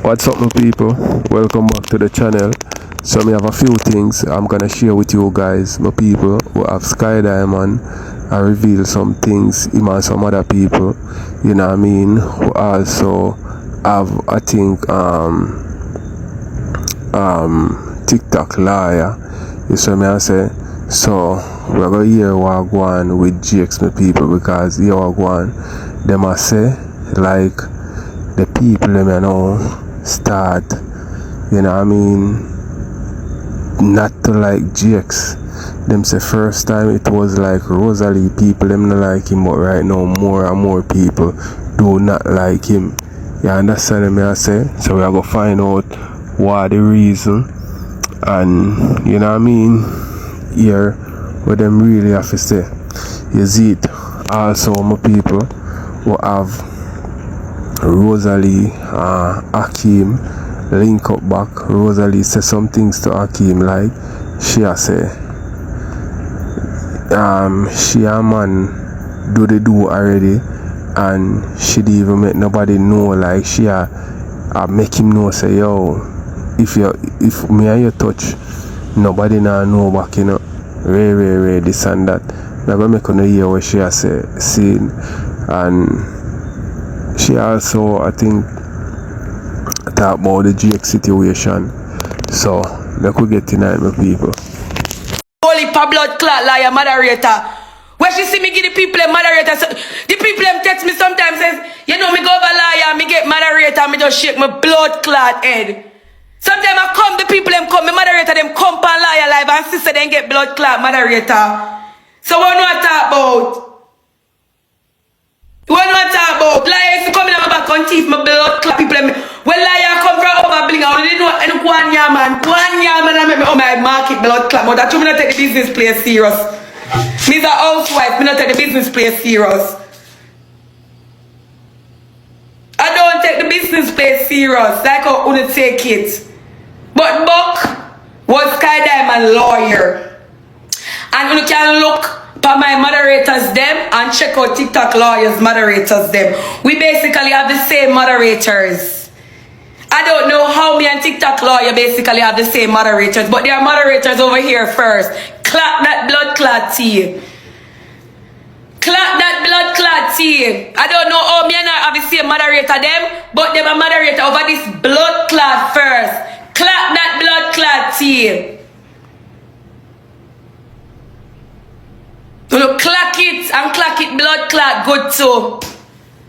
What's up, my people? Welcome back to the channel. So me have a few things I'm gonna share with you guys, my people who have skydive and I reveal some things, even some other people, you know what I mean, who also have, I think, TikTok lawyer. You see me I say? So we're gonna hear what go on with GX, my people, because here what go on, them I say, like, the people them you know start, you know what I mean, not to like GX. Them say first time it was like Rosalie, people them not like him, but right now more and more people do not like him. You understand me I say? So we are gonna find out what the reason, and you know what I mean, here what them really have to say. You see it also, my people who have Rosalie, Hakeem link up back. Rosalie say some things to Hakeem, like she a say she a man do the do already, and she didn't even make nobody know, like she a make him know, say yo, if me and you touch, nobody now know back, you know, Ray, this and that. Never make no hear what she a say, seen. And she also, I think, talk about the GX situation. So let's go get tonight, my people. Holy blood clot liar moderator. When she see me give the people a moderator, so the people them text me sometimes says, you know, me go over liar, me get moderator, me just shake my blood clot head. Sometimes I come, the people them come, me moderator them come pan liar live and sister then get blood clot moderator. So what do I talk about? What do I talk about? Liars coming on my back on teeth, my blood clot people them. When liar come from over bling out, they know and one man, I make me oh my market blood clot. But that you me not take the business place serious. Me's a housewife, me not take the business place serious. I don't take the business place serious, like how you take it. But Buck was skydive and lawyer. And you can look for my moderators them and check out TikTok lawyers moderators them. We basically have the same moderators. I don't know how me and TikTok lawyer basically have the same moderators, but there are moderators over here first. Clap that blood clot tea. Clap that blood clot tea. I don't know how me and I have the same moderator them, but them a moderator over this blood clot first. Clap that blood clot tea. You know, clack it and clack it blood clot good too.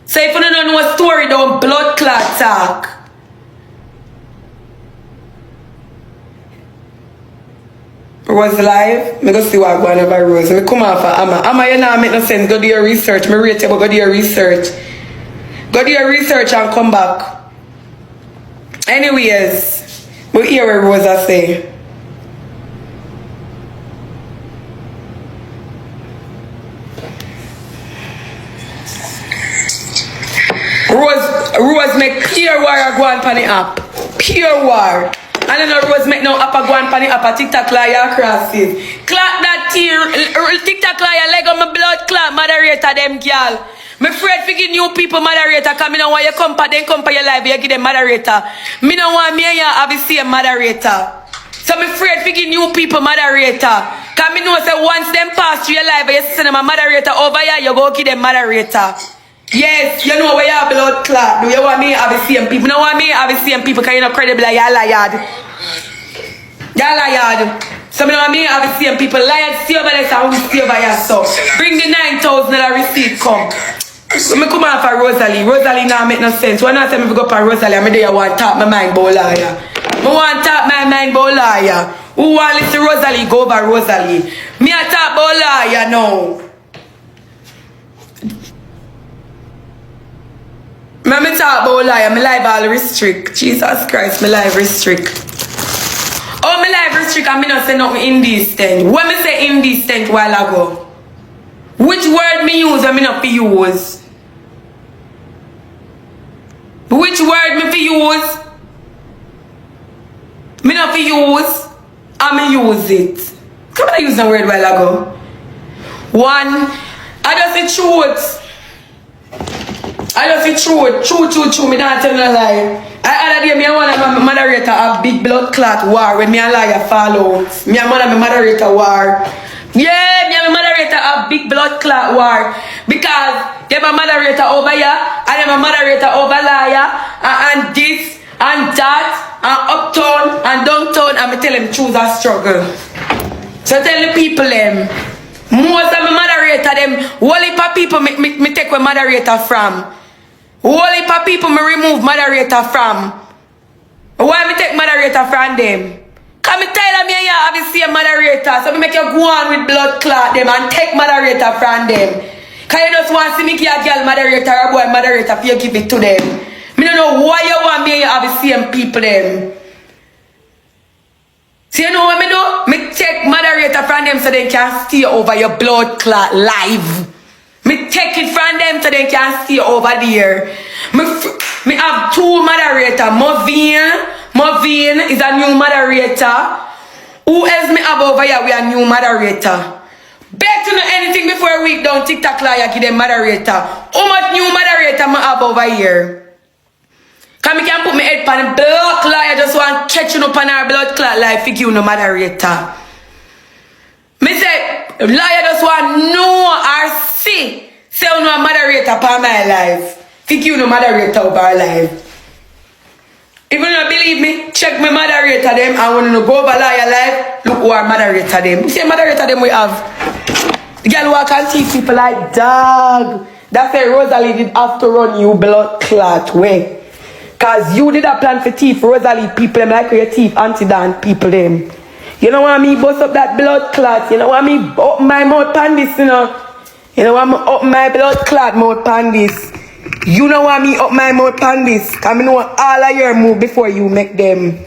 So if you don't know a story, don't blood clot talk. Rose live, me go see what going on over Rose. Me come off of Amma, you know make no sense. Go do your research. Me rate you, but go do your research. Go do your research and come back. Anyways, we'll hear what Rose say. Rose make pure war go on pan the app. Pure war. And then Rose make no app go on pan the app a TikTok liar crosses. Clap that tear TikTok liar leg on my blood clot moderator them girl. Me afraid to give new people moderator, cause me no want you come pa then come pa your live, you give them moderator. Me no want me and you have the same moderator. So me afraid to give new people moderator. Cause me know say once them pass through your live, you send them a moderator over here, you go give them moderator. Yes, you know where you have blood clot. Do you want me to have the same people? No want me to have the same people because you're not credible like you're lied. You're lied. So me know want me to have the same people. Lied, stay over there, so I will stay over here. So bring the $9,000 receipt, come. So me come on for Rosalie. Rosalie now make no sense. When I say me go for Rosalie, I'm there want to talk my mind about liar. I want to talk my mind about liar. Who want to listen to Rosalie, go over Rosalie. Me a talk about liar now. Me talk about liar, my live all restrict. Jesus Christ, my live restrict. Oh, my live restrict, and me not say nothing indecent. When me say indecent while ago, which word me use and me not fi use? Which word me fi use? Me not fi use, and me use it. Come on, I use the word while ago. One, I just say truth. I just say true, me not tell no lie. I other day me moderator a big blood clot war when me and liar follow. Me and mother me moderator war. Yeah, me and me moderator a big blood clot war. Because them a moderator over here and them a moderator over liar and this and that and uptown and downtown and me tell them choose a struggle. So tell the people them. Most of my moderator them, whole heap of people me take where moderator from. Whole heap of people me remove moderator from. Why me take moderator from them? Cause me tell them yeah, have the same moderator. So me make you go on with blood clot them and take moderator from them. Cause you just want to see me give a girl moderator or boy moderator for you give it to them. Me don't know why you want me to have the same people them. So you know what me do? Me take moderator from them so they can stay over your blood clot live. Me take it from them so they can stay over there. Me have two moderator. Movin is a new moderator. Who else me have over here? We are new moderator. Bet to know anything before a week down TikTok liar give them moderator. How much new moderator me have over here? Cause me can put my head pan blood clot. I just want catching up on our blood clot life. Figure you no moderator. Me say, liar just want know or see. Say you no moderator upon my life. Figure you no moderator over our life. If you don't believe me, check my moderator them. I want to go over liar life. Look who our moderator them. You see moderator them we have. The girl who can teach people like dog. That's why Rosealee did have to run you blood clot way. Cause you did a plan for teeth, Rosealee people them like your teeth, anti-dan people them. You know what I mean? Bust up that blood clot. You know what I mean? Up my mouth pan this, you know. You know what I mean? Up my blood clot mouth pan this. You know what I mean? Up my mouth pan this. Cause I know all of your move before you make them.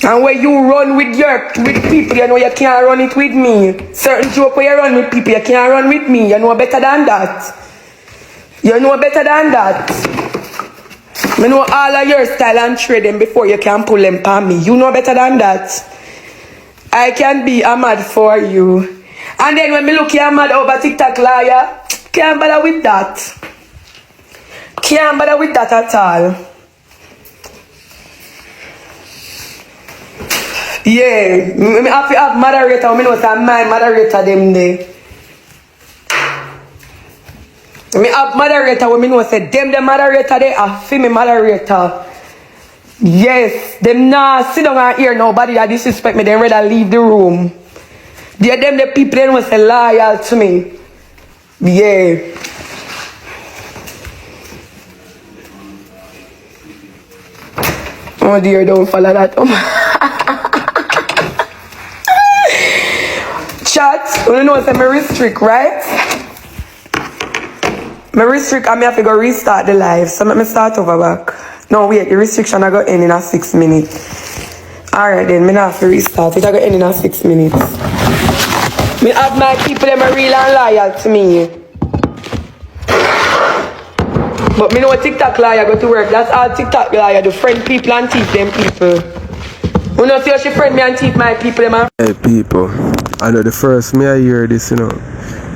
And when you run with people, you know you can't run it with me. Certain joke where you run with people, you can't run with me. You know better than that. You know better than that. I know all of your style and trade them before you can pull them on me. You know better than that. I can be a mad for you. And then when me look you mad over TikTok liar, can't bother with that. Can't bother with that at all. Yeah, me have to have moderator. I know say my moderator them there. Me have moderator when me know say them the moderator they are for me moderator. Yes, them nah sit down and hear nobody that disrespect me, they rather leave the room. They them the people they know say loyal to me. Yeah. Oh dear, don't follow that. Chat, you know say me restrict, right? Me restrict and me have to go restart the live. So let me start over back. No, wait, the restriction I got end in a 6 minutes. Alright then, me not have to restart it. I got end in a 6 minutes. Me have my people them are real and loyal to me. But me know TikTok liar go to work. That's all TikTok liar do. Friend people and teeth them people. You know see how she friend me and teeth my people them. Hey people, I know the first me I hear this, you know.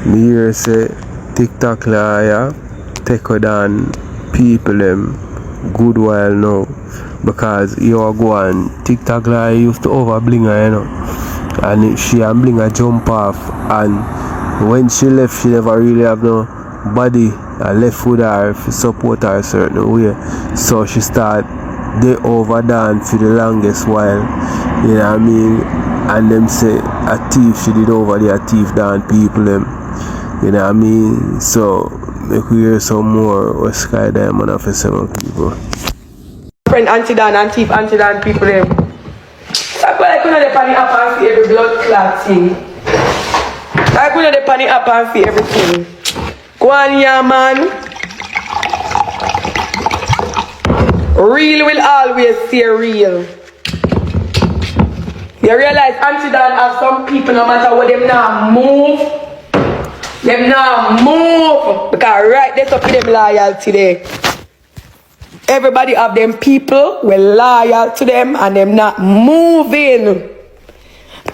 Me hear say TikTok liar take her down people them good while now because you are going TikTok liar used to over blinger, you know, and she and blinger jump off, and when she left she never really have no body left with her to support her a certain way, so she start they over dance for the longest while, you know what I mean, and them say a thief she did over there thief down people them. You know what I mean? So, make we hear some more with Sky Diamond for some people. Friend anti-dan and thief anti-dan people them. I like when they pan it up and see every blood clot thing. Like when they pan it up and see everything. Go on here, man. Real will always stay real. You realize anti-dan have some people no matter what them now move. Them now move because right there's up to them loyalty there. Everybody have them people we're loyal to them and them not moving.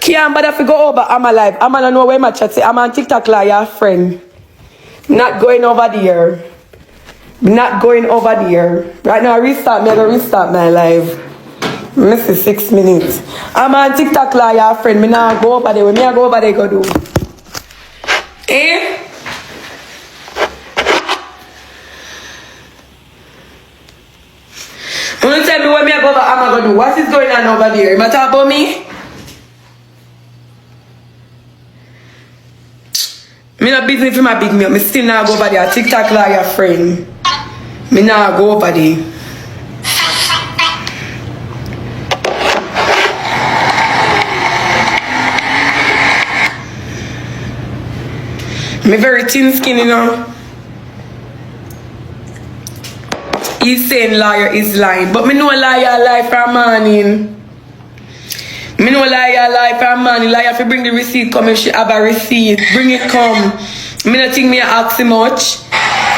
Can't bother if go over I'm alive. I'm gonna know where my chat say I'm on TikTok liar friend. Not going over there. Not going over there. Right now restart me, I gotta restart my live. Miss 6 minutes. I'm on TikTok liar friend. Me now go over there. When me I go over there go do. Eh? Don't tell me when me I go over, I'm gonna do. What is going on over there? You talk about me? Me not business for my big meal. Me still now go over there. TikTok liar friend. Me now go over there. Me very thin skin, you know. He's saying liar is lying. But me know liar lie from morning. Me know liar lie from morning. Liar if you bring the receipt come if she have a receipt. Bring it come. Me not think me ask him much.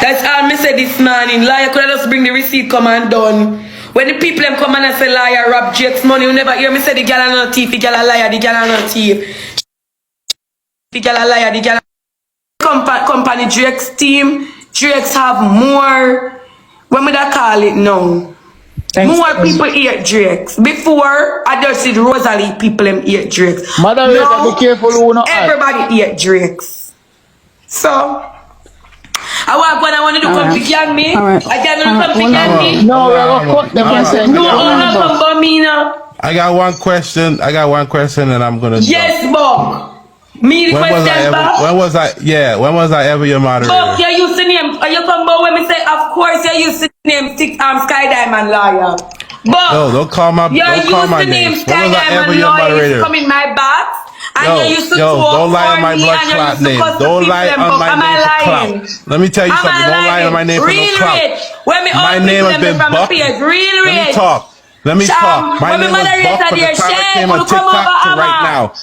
That's all me say this morning. Liar could just bring the receipt come and done. When the people them come and say liar rob Jake's money, you never hear me say the girl are not thief, the girl are liar, the girl are not thief. The girl are liar, the girl are company Drake's team. Drake's have more. What me that call it now? Thanks, more people eat Drake's. Before I just see Rosalie people them eat Drake's. Mother, now, be careful who not everybody eat Drake's. So I want to do come pick young me. I can't do come pick young me. No, we're gonna cut them and say no come by me now. I got one question and I'm gonna yes, Bob. Me the question, Bob. When was I ever your moderator? Bob, you used to name you come by when me say of course you used to name Sky Diamond Liar. Bob, no, don't call my name. Sky Diamond Liar come in my box. And you used to don't lie on my blood clot name. Don't lie on my name for clout. Let me tell you something. Don't lie on my name for no clout. My name has been bucked. Let me talk. My name was bucked from the time I came on TikTok to right now.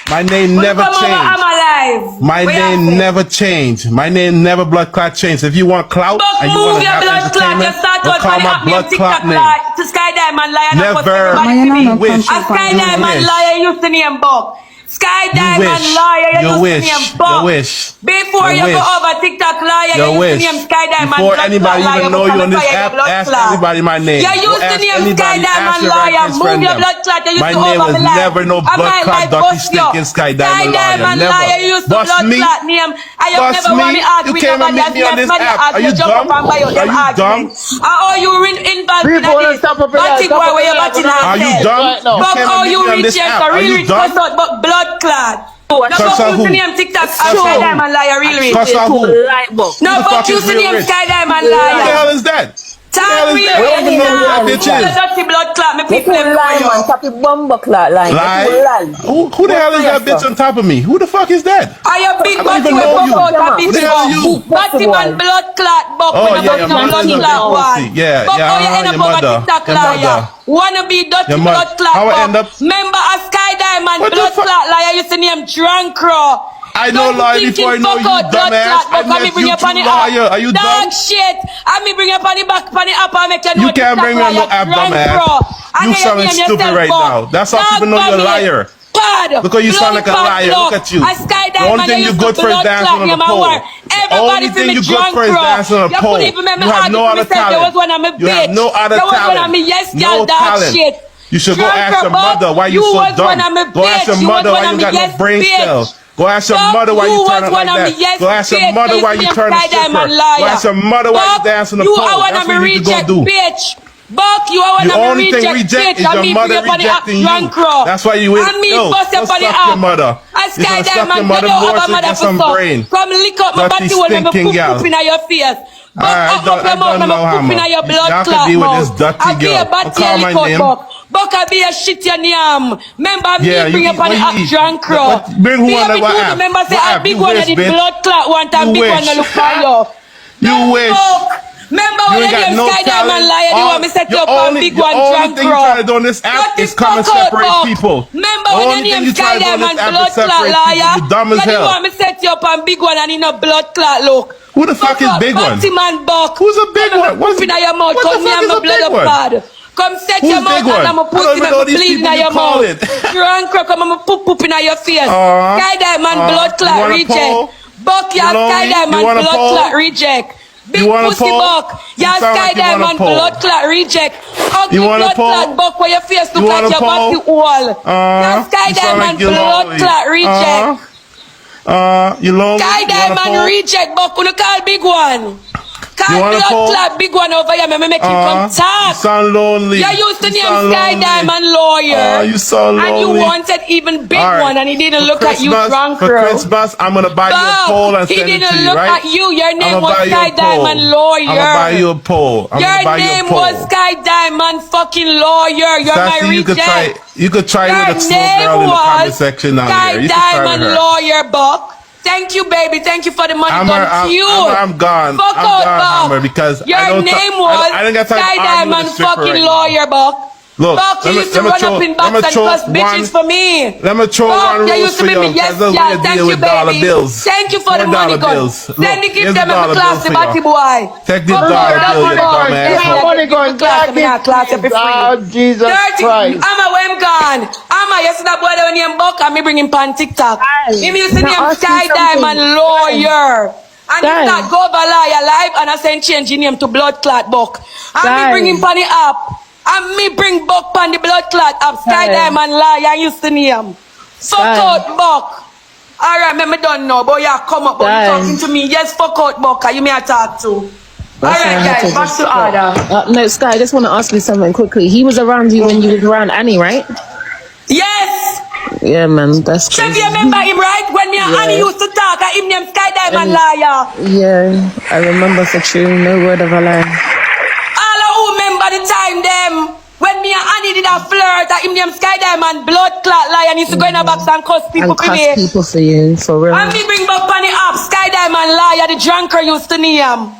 My name never changed. My name never changed. My name never blood clot changed. If you want clout and you want to have entertainment, don't call my blood clot name. Sky Diamond Liar. Never. Wish. Sky Diamond Liar used to name Bob. Sky Diamond Liar, you wish. Before you go over TikTok Liar, you used to name Sky Diamond. Before anybody even know you on this app, ask anybody my name. You used to name Sky Diamond Liar. Move your blood clot. My name was never no blood clot, dirty stinking Sky Diamond Liar. You used to blood clot name. I have never want me ask you came and meet me on this app. Are you dumb? Are you dumb? Oh, you involved in this? Are you dumb? But how you reach here? Really rich person, but blood clot. No, but you name TikTok Sky Diamond Liar, really rich. No, but you name Sky Diamond Liar. Who the hell is that? Tell me, even know who that bitch is. Dirty blood clot, me people Who the hell is that bitch on top of me? Who the fuck is that? Are you big body with Who the hell are you? Body man blood clot, but oh yeah, your mother. Yeah, your mother. Wanna be dirty blood clot? How I end up? Member of Sky Diamond blood clot liar used to name Drunk Crow. I know lie before I know you, dumbass. I met you two liar. Are you dumb? Dog shit. I me bring you on the back, on the app, and make you know. You can't bring me on no app, dumbass. You sounding stupid right now. That's how people know you're a liar. Because you sound like a liar. Look at you. The only thing you good for is dancing on the pole. The only thing you good for is dancing on the pole. You have no other talent. You have no other talent. No talent. You should go ask your mother why you so dumb. Go ask your mother why you got no brain cells. Go ask your mother why you turn it like that. Go ask your mother why you turn a stripper. Go ask your mother why you dance on the pole. That's what you need to go do. Buck, you are the only thing reject is your mother rejecting you. That's why you ain't go suck your mother. You gonna suck your mother more so you get some brain. Come lick up my body when I'm poop in your face. I don't know how much. Y'all can be with this dirty girl. Don't call my name. Buck, I be a shit your name. Remember me bring up on the app Drunk Crow. Bring who on the app? Remember say a big one of the blood clot one time, big one to look for you. You wish. Remember when you hear Sky Diamond Liar, they want me set you up on big one Drunk Crow. The only thing you trying to do on this app is come and separate people. Remember when you hear Sky Diamond blood clot liar, they want me set you up on big one and in a blood clot look. Who the fuck is big one? Who's a big one? What the fuck is a big one? Come set your mouth and I'm a pussy and I'm bleeding in your mouth. Drunk Crow, come and poop in your face. Sky Diamond blood clot reject. Buck your Sky Diamond blood clot reject. Big You want a pussy poll? buck. You You're sound like sky you want a diamond poll. blood clot reject. Ugly You want a blood poll? clot buck where your face You look want like a your poll? body wall. You're sky You sound like diamond you're blood lonely. clot reject. You lonely? Sky You want a diamond poll? reject buck. Wanna call big one. You Call want a blood poll? clot big one over here. Me make you come You talk. sound lonely. You used to You name sound Sky lonely. Diamond Lawyer. You sound and you lonely. wanted even big All right. one and he didn't For look at you Christmas- drunk, For Christmas, I'm gonna buy you a pole and he send it didn't to you, look right? at you. Your name I'ma was buy you Sky a pole. Diamond Lawyer. I'm gonna buy you a pole. I'm Your gonna buy you a name pole. was Sky Diamond fucking Lawyer. You're Sassy, my you could try. reject. You could try Your with a slow name girl in the comment was section down Sky there. You could try Diamond with her. Lawyer, Buck. Thank you, baby. Thank you for the money. I'm gone. Fuck I'm out, gone, Buck. Hammer, because Your I don't. name was I don't got time to Sky argue with Diamond a stripper fucking right now. Lawyer, Buck. Look, Buck, you used to run up in box and cuss bitches for me. Let me throw Buck, one you rose used to for be you. me. Yes, That's yeah, the thank deal you, with dollar baby. bills. Thank you for the More money, dollar gun. bills. Send Look, the gift here's them the at dollar my class, bill the for batty you. boy. Take this Fuck dollar out, bill, you money gun. dumb Yes, asshole. yeah, money give me gun. class, God, I'm in a class, give for free. God, Jesus Dirty, Christ. I'm a wem gone. I'm a yes, that boy that when you buck and me bring him pan TikTok. Him used to Can I name ask you Sky something? Diamond Lawyer. And he Guys. start go over liar live and I send change his name to blood clot buck. And me bring him Guys. pan the app. And me bring buck pan the blood clot app. Sky Guys. Diamond Lawyer used to name. Fuck Guys. out buck. Alright, me done now, but yeah, come up, but you Guys. talking to me. Yes, fuck out buck, you may talk to. That's why I Alright had guys, to back just to order. no, Sky, I just want to ask you something quickly. He was around you when you was around Annie, right? Yes! Yeah, man, that's Chevy, crazy. you remember him, right? When me and Yeah. Annie used to talk, I him named Sky Diamond Liar. Yeah, I remember for true. No word of a lie. All of who remember the time them when me and Annie did a flirt, I him named Sky Diamond Blood Clot Liar and used to go in a box and cuss people And for cuss me. people for you, for real. And me bring back on the app, Sky Diamond Liar, the drunker used to name.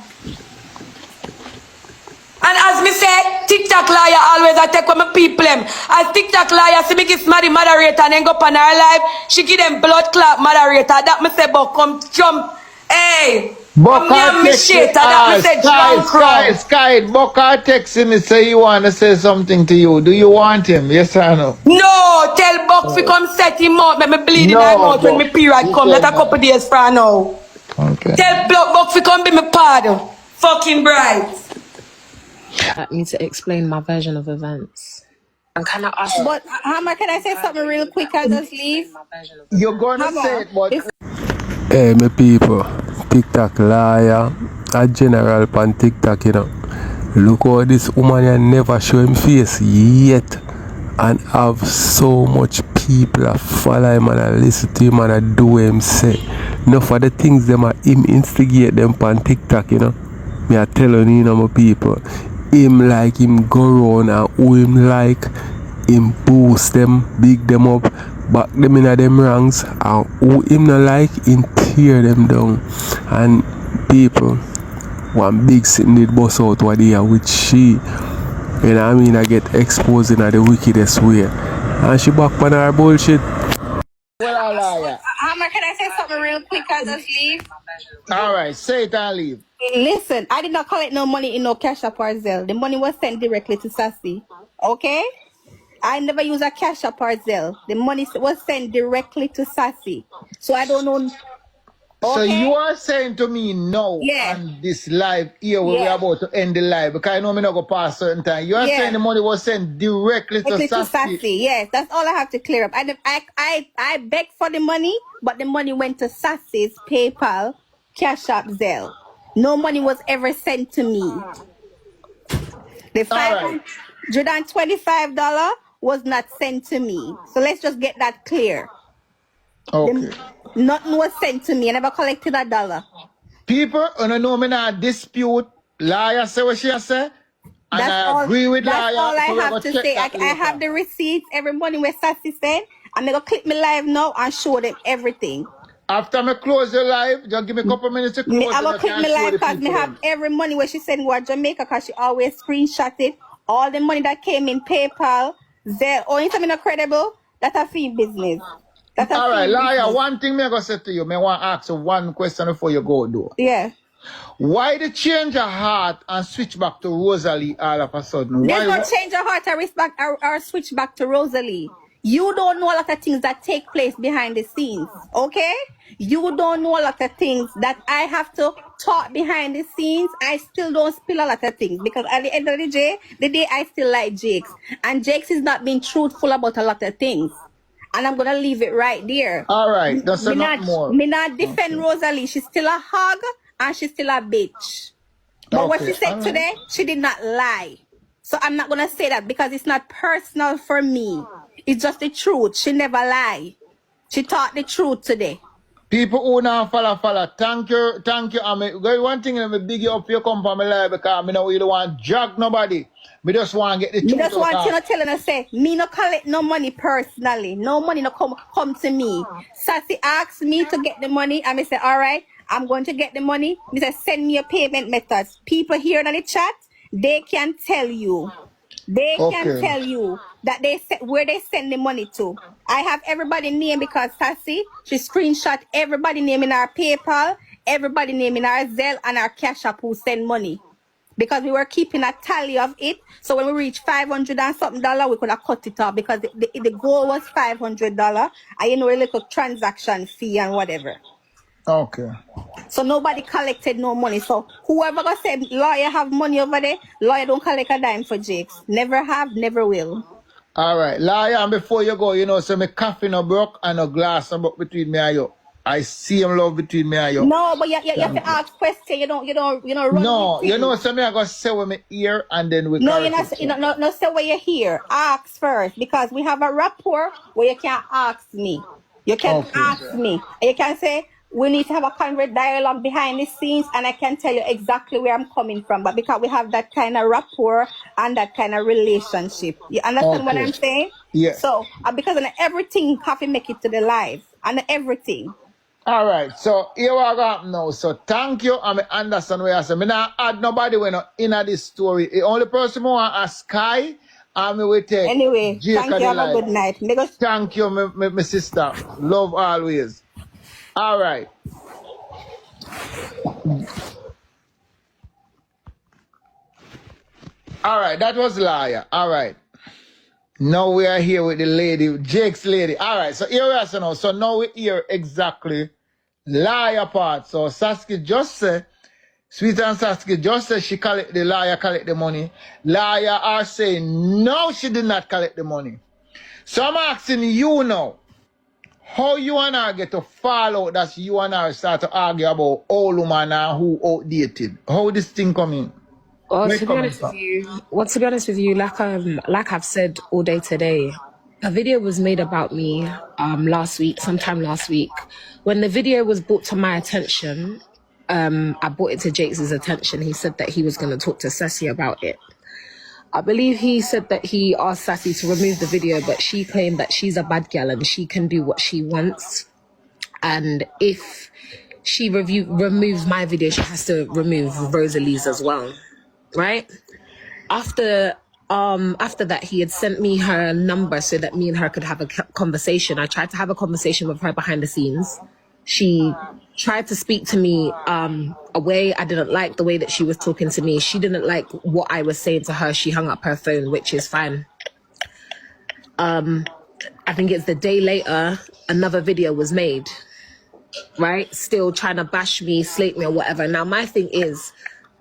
And as me say, TikTok liar always I take with my people them. As TikTok liar, see me kiss Maddie moderator and then go on her live, she give them blood clot moderator. That me say, but come jump. Hey, come near me shit. That me say, drunk crowd. Sky, Boca texting me say he want to say something to you. Do you want him? Yes or no? No, tell Buck fi come set him up. Let me bleed in my mouth when my period come. Let a couple days from now. Okay. Tell Buck fi come be my pad. Fucking bride. Me to explain my version of events. And can I ask? But Hammer, can I say something real quick? I'll just leave. You're gonna Hammer, say it, but Hey, my people, TikTok liar, a general pan TikTok, you know. Look how this woman here never show him face yet, and have so much people a follow him and a listen to him and a do what him say. Enough of the things them a him instigate them pan TikTok, you know. Me a telling you, know, my people, him like him go round and who him like, him boost them, big them up, back them in a them ranks, and who him not like, him tear them down. And people, one big sitting did bust out what they are with she, you know what I mean, I get exposed in the wickedest way. And she back on her bullshit. well, liar. Hammer, can I say something real quick? I'll just leave. All right, say it and leave. Listen, I did not collect no money in no Cash App or Zelle. The money was sent directly to Sassy. Okay? I never use a Cash App or Zelle. The money was sent directly to Sassy. So I don't know. So Okay? you are saying to me no Yeah. on this live here where we're Yeah. about to end the live because I know me not go past certain time. You are Yeah. saying the money was sent directly to Directly to Sassy. Sassy. Yes, that's all I have to clear up. I begged for the money, but the money went to Sassy's PayPal, Cash App, Zelle. No money was ever sent to me. The All right. $525 was not sent to me. So let's just get that clear. Okay. Nothing was sent to me. I never collected $1. People, you know me not dispute. Liar say what she say. And I agree with That's liar. all I so we have go to check say. that I later. have the receipts, every money where Sassy sent. I'm going to click me live now and show them everything. After me close your live, just give me a couple minutes to close I and will I click can me show live the because me people have them. every money where she sent go to Jamaica because she always screenshot it. All the money that came in PayPal, Zelle. Oh, you something not credible? That's a fee business. That's a All right, fee liar, business. one thing me I go say to you, me want to ask you one question before you go do. Yeah. Why the change of heart and switch back to Rosalie all of a sudden? There's Why? no change of heart or respect or switch back to Rosalie. You don't know a lot of things that take place behind the scenes, okay? You don't know a lot of things that I have to talk behind the scenes, I still don't spill a lot of things because at the end of the day, I still like Jakes. And Jakes is not being truthful about a lot of things. And I'm going to leave it right there. All right, that's not more. Me not defend Rosalie. She's still a hog and she's still a bitch. But what she said today, she did not lie. So I'm not going to say that because it's not personal for me. It's just the truth. She never lie. She taught the truth today. People who now follow. Thank you. I mean, one thing, let me big you up your company live because I don't really want to drag nobody. Me just want to get the truth. Me just want you to tell her, say, me no collect no money personally. No money no come to me. Sassy asked me to get the money and I say, all right, I'm going to get the money. Me say, send me your payment methods. People here in the chat, they can tell you. They can tell you that where they send the money to. I have everybody name because Sassy, she screenshot everybody name in our PayPal, everybody name in our Zelle and our Cash App who send money. Because we were keeping a tally of it. So when we reached $500 and something, we could have cut it off because the goal was $500 and you know a little transaction fee and whatever. Okay. So nobody collected no money. So whoever gonna say lawyer have money over there, lawyer don't collect a dime for Jakes. Never have, never will. All right, lawyer, and before you go, you know, so my coffee no broke and no glass no broke between me and you. I see him love between me and you. No, but you have to ask question. You don't run. No, you know, so me I gonna say with my ear and then we. No, no, say where you hear. Ask first because we have a rapport where you can ask me. You can ask me. You can say. We need to have a conversation dialogue behind the scenes and I can tell you exactly where I'm coming from. But because we have that kind of rapport and that kind of relationship. You understand what I'm saying? Yeah. So, because of everything, coffee make it to the live. And everything. All right. So, here we go now. So, thank you. I understand what you say. I not add nobody when in this story. The only person who want a Sky and me will take. Anyway, thank you. Have a good night. Thank you, my sister. Love always. All right. All right, that was liar. All right. Now we are here with the lady, Jake's lady. All right, so here we are now. So now we hear exactly liar part. So Saskia just said, Sweet and Saskia just said she collect the liar, collect the money. Liar are saying, no, she did not collect the money. So I'm asking you now. How you and her get to fall out that you and her start to argue about old woman and who outdated? How this thing come in? Well, to be honest with you, like I've said all day today, a video was made about me sometime last week. When the video was brought to my attention, I brought it to Jake's attention. He said that he was going to talk to Sassy about it. I believe he said that he asked Sassy to remove the video, but she claimed that she's a bad girl and she can do what she wants. And if she removes my video, she has to remove Rosalee's as well, right? After that, he had sent me her number so that me and her could have a conversation. I tried to have a conversation with her behind the scenes. She tried to speak to me a way I didn't like the way that she was talking to me. She didn't like what I was saying to her. She hung up her phone, which is fine. I think it's the day later, another video was made, right? Still trying to bash me, slate me or whatever. Now, my thing is,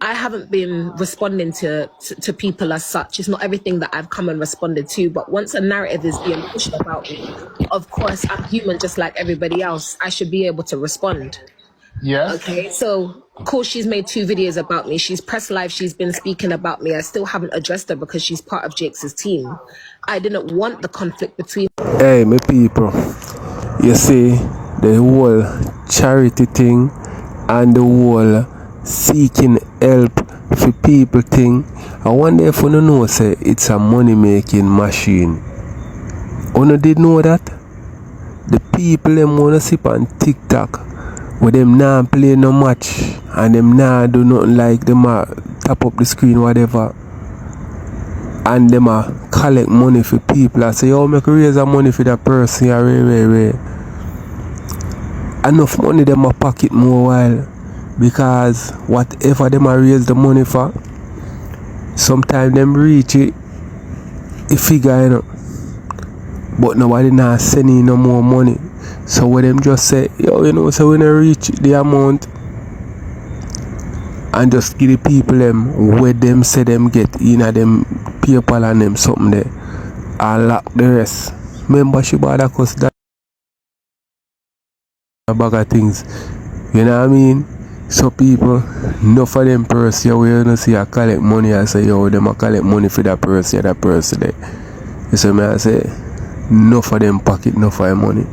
I haven't been responding to people as such. It's not everything that I've come and responded to, but once a narrative is being pushed about me, of course, I'm human just like everybody else. I should be able to respond. Yes. Okay, so, of course, she's made 2 videos about me. She's press live. She's been speaking about me. I still haven't addressed her because she's part of Jake's team. I didn't want the conflict between... Hey, my people, you see, the whole charity thing and the whole seeking help for people thing, I wonder if you know say it's a money making machine. You did know that? The people them wanna sip on TikTok where them nah play no match and them nah do nothing like them tap up the screen whatever and them collect money for people. I say, yo, make raise a money for that person. Enough money them pocket more while. Because whatever them raise the money for, sometimes them reach it, figure, you know. But nobody not sending no more money. So when them just say, yo, you know, so when they reach the amount, and just give the people them where them say them get in a them PayPal and them something there. And lock the rest. Remember she bought a cost that a bag of things. You know what I mean? So people, enough of them person where you don't see a collect money and say yo them a collect money for that person there. You see me I say enough of them pocket, enough of them money.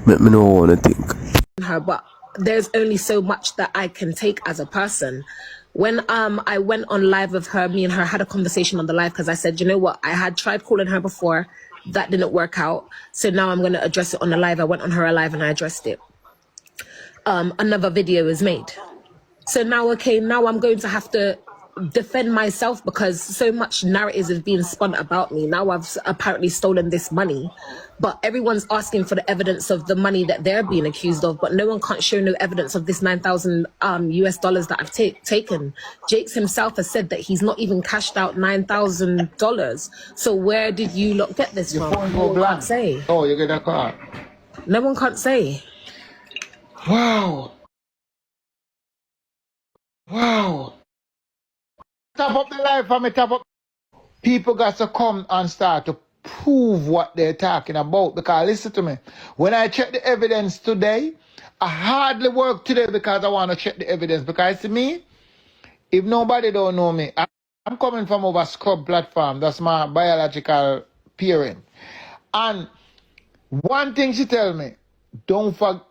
Make me know what I think. Her, but there's only so much that I can take as a person. When I went on live with her, me and her had a conversation on the live because I said, you know what, I had tried calling her before, that didn't work out. So now I'm going to address it on the live. I went on her live and I addressed it. Another video is made. So now, okay, now I'm going to have to defend myself because so much narratives is being spun about me. Now I've apparently stolen this money, but everyone's asking for the evidence of the money that they're being accused of, but no one can't show no evidence of this 9,000 US dollars that I've taken. Jakes himself has said that he's not even cashed out $9,000. So where did you lot get this from? No one can't say. Oh, you get that car? No one can't say. Wow. Wow. Top up the life for me, top up. People got to come and start to prove what they're talking about. Because listen to me, when I check the evidence today, I hardly work today because I want to check the evidence. Because to me, if nobody don't know me, I'm coming from over Scrub platform. That's my biological parent. And one thing she tell me, don't forget,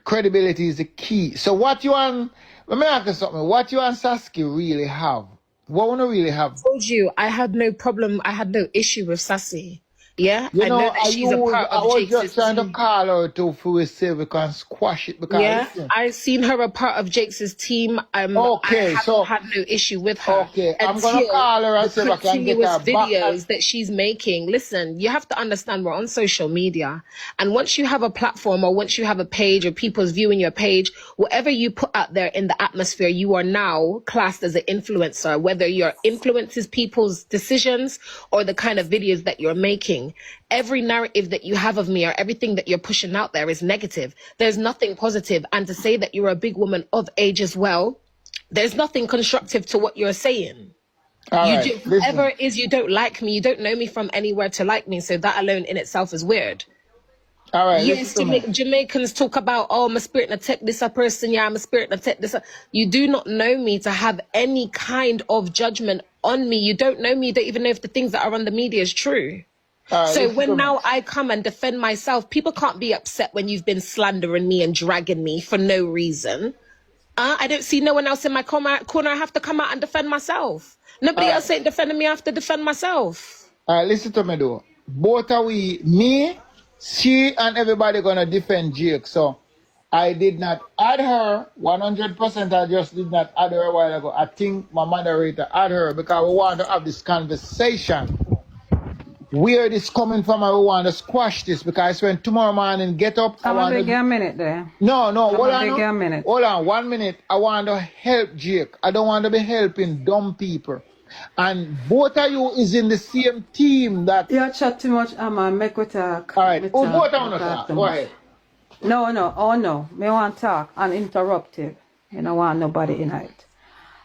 credibility is the key. So what you want, let me ask you something. What you and Saskia really have? What want to really have? I told you, I had no problem, I had no issue with Sassy. Yeah, You I know that she's a part I of was Jake's just trying to team. call her to say we can squash it because Yeah, listen. I seen her a part of Jake's team. Okay, I haven't had no issue with her. Okay, I'm gonna call her and see if I can get continuous her back. videos that she's making. Listen, you have to understand we're on social media, and once you have a platform or once you have a page or people's viewing your page, whatever you put out there in the atmosphere, you are now classed as an influencer, whether your influences people's decisions or the kind of videos that you're making. Every narrative that you have of me or everything that you're pushing out there is negative. There's nothing positive. And to say that you're a big woman of age as well, there's nothing constructive to what you're saying. Whoever it is, you don't like me, you don't know me from anywhere to like me. So that alone in itself is weird. All right, yes, Jamaicans talk about, oh, I'm a spirit and tech this a person, yeah, I'm a spirit and tech this. You do not know me to have any kind of judgment on me. You don't know me, you don't even know if the things that are on the media is true. So when now I come and defend myself, people can't be upset when you've been slandering me and dragging me for no reason. I don't see no one else in my corner. I have to come out and defend myself. Nobody else ain't defending me. I have to defend myself. All right, listen to me though. Both are we, me, she, and everybody gonna defend Jake. So I did not add her 100%. I just did not add her a while ago. I think my moderator add her because we want to have this conversation. Where this coming from, I want to squash this because when tomorrow morning get up, I want to get a minute there. No, hold on. A minute. Hold on, 1 minute. I want to help Jake. I don't want to be helping dumb people. And both of you is in the same team that. You chat too much, make we talk. All right. Both of you talk. Go ahead. No. Oh no. Me want to talk uninterrupted. You don't want nobody in it.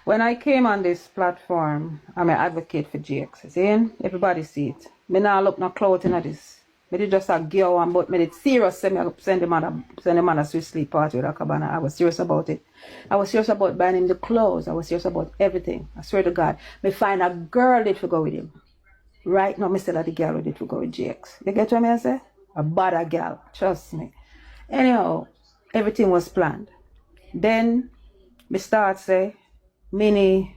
When I came on this platform, I'm an advocate for Jake. See? Everybody see it. Me not look no clout in this. Me did just a gear one, but me did serious say me send him on a Swiss sleep party with a cabana. I was serious about it. I was serious about buying him the clothes. I was serious about everything. I swear to God. Me find a girl that to go with him. Right now, me say that the girl did to go with Jake. You get what I say? A bad girl. Trust me. Anyhow, everything was planned. Then me start say Mini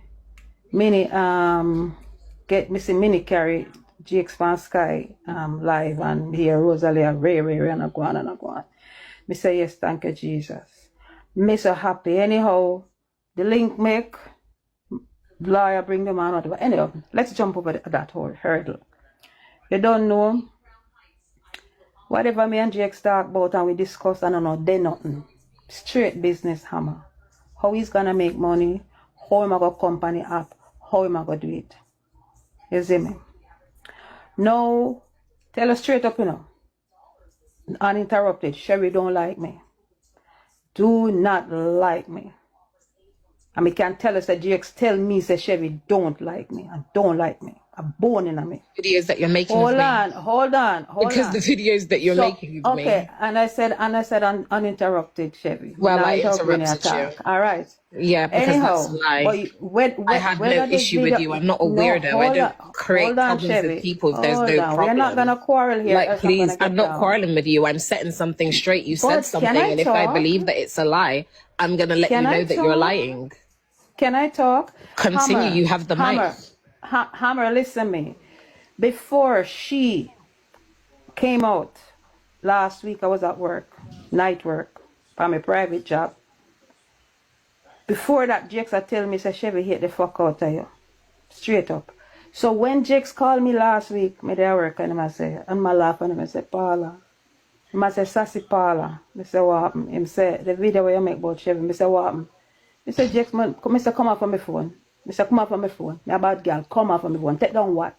carry Jake's Fan Sky live and hear Rosalie Ray and a go on. Me say yes, thank you, Jesus. Me so happy. Anyhow, the link make lawyer bring them on. But anyhow, let's jump over that whole hurdle. You don't know whatever me and Jake talk about and we discuss, I don't know, they nothing. Straight business hammer. How he's gonna make money, how am I gonna company up, how am I gonna do it? You see me? No, tell us straight up, you know. uninterrupted. Chevy don't like me. Do not like me. And me can tell us that GX tell me say Chevy don't like me and don't like me. I'm born in me. Videos that you're making Hold of me. hold on. Because the videos that you're making of me. Okay, and I said uninterrupted, Chevy. Well, Now I interrupting interrupted attack. you. All right. Yeah, because Anyhow, that's a lie. but I had no issue with you. I'm not a weirdo. I don't create problems with people if there's no problem. We're not gonna quarrel here. Like, please, I'm not quarreling with you. I'm setting something straight. You said something, and if I believe that it's a lie, I'm gonna let you know that you're lying. Can I talk? Continue. Hammer, you have the mic. Hammer, listen me. Before she came out last week, I was at work, night work, for my private job. Before that, Jakes had tell me, say, Chevy, hit the fuck out of you. Straight up. So when Jakes called me last week, me there work, and I say, and I laugh, and I say, Paula. I say, Sassy Paula. I say, what happened? Him say, the video where you make about Chevy, I say, what happened? I say, Jakes, man, come off of my phone. I say, come off of my phone. Me a bad girl, come off of my phone. Take down what?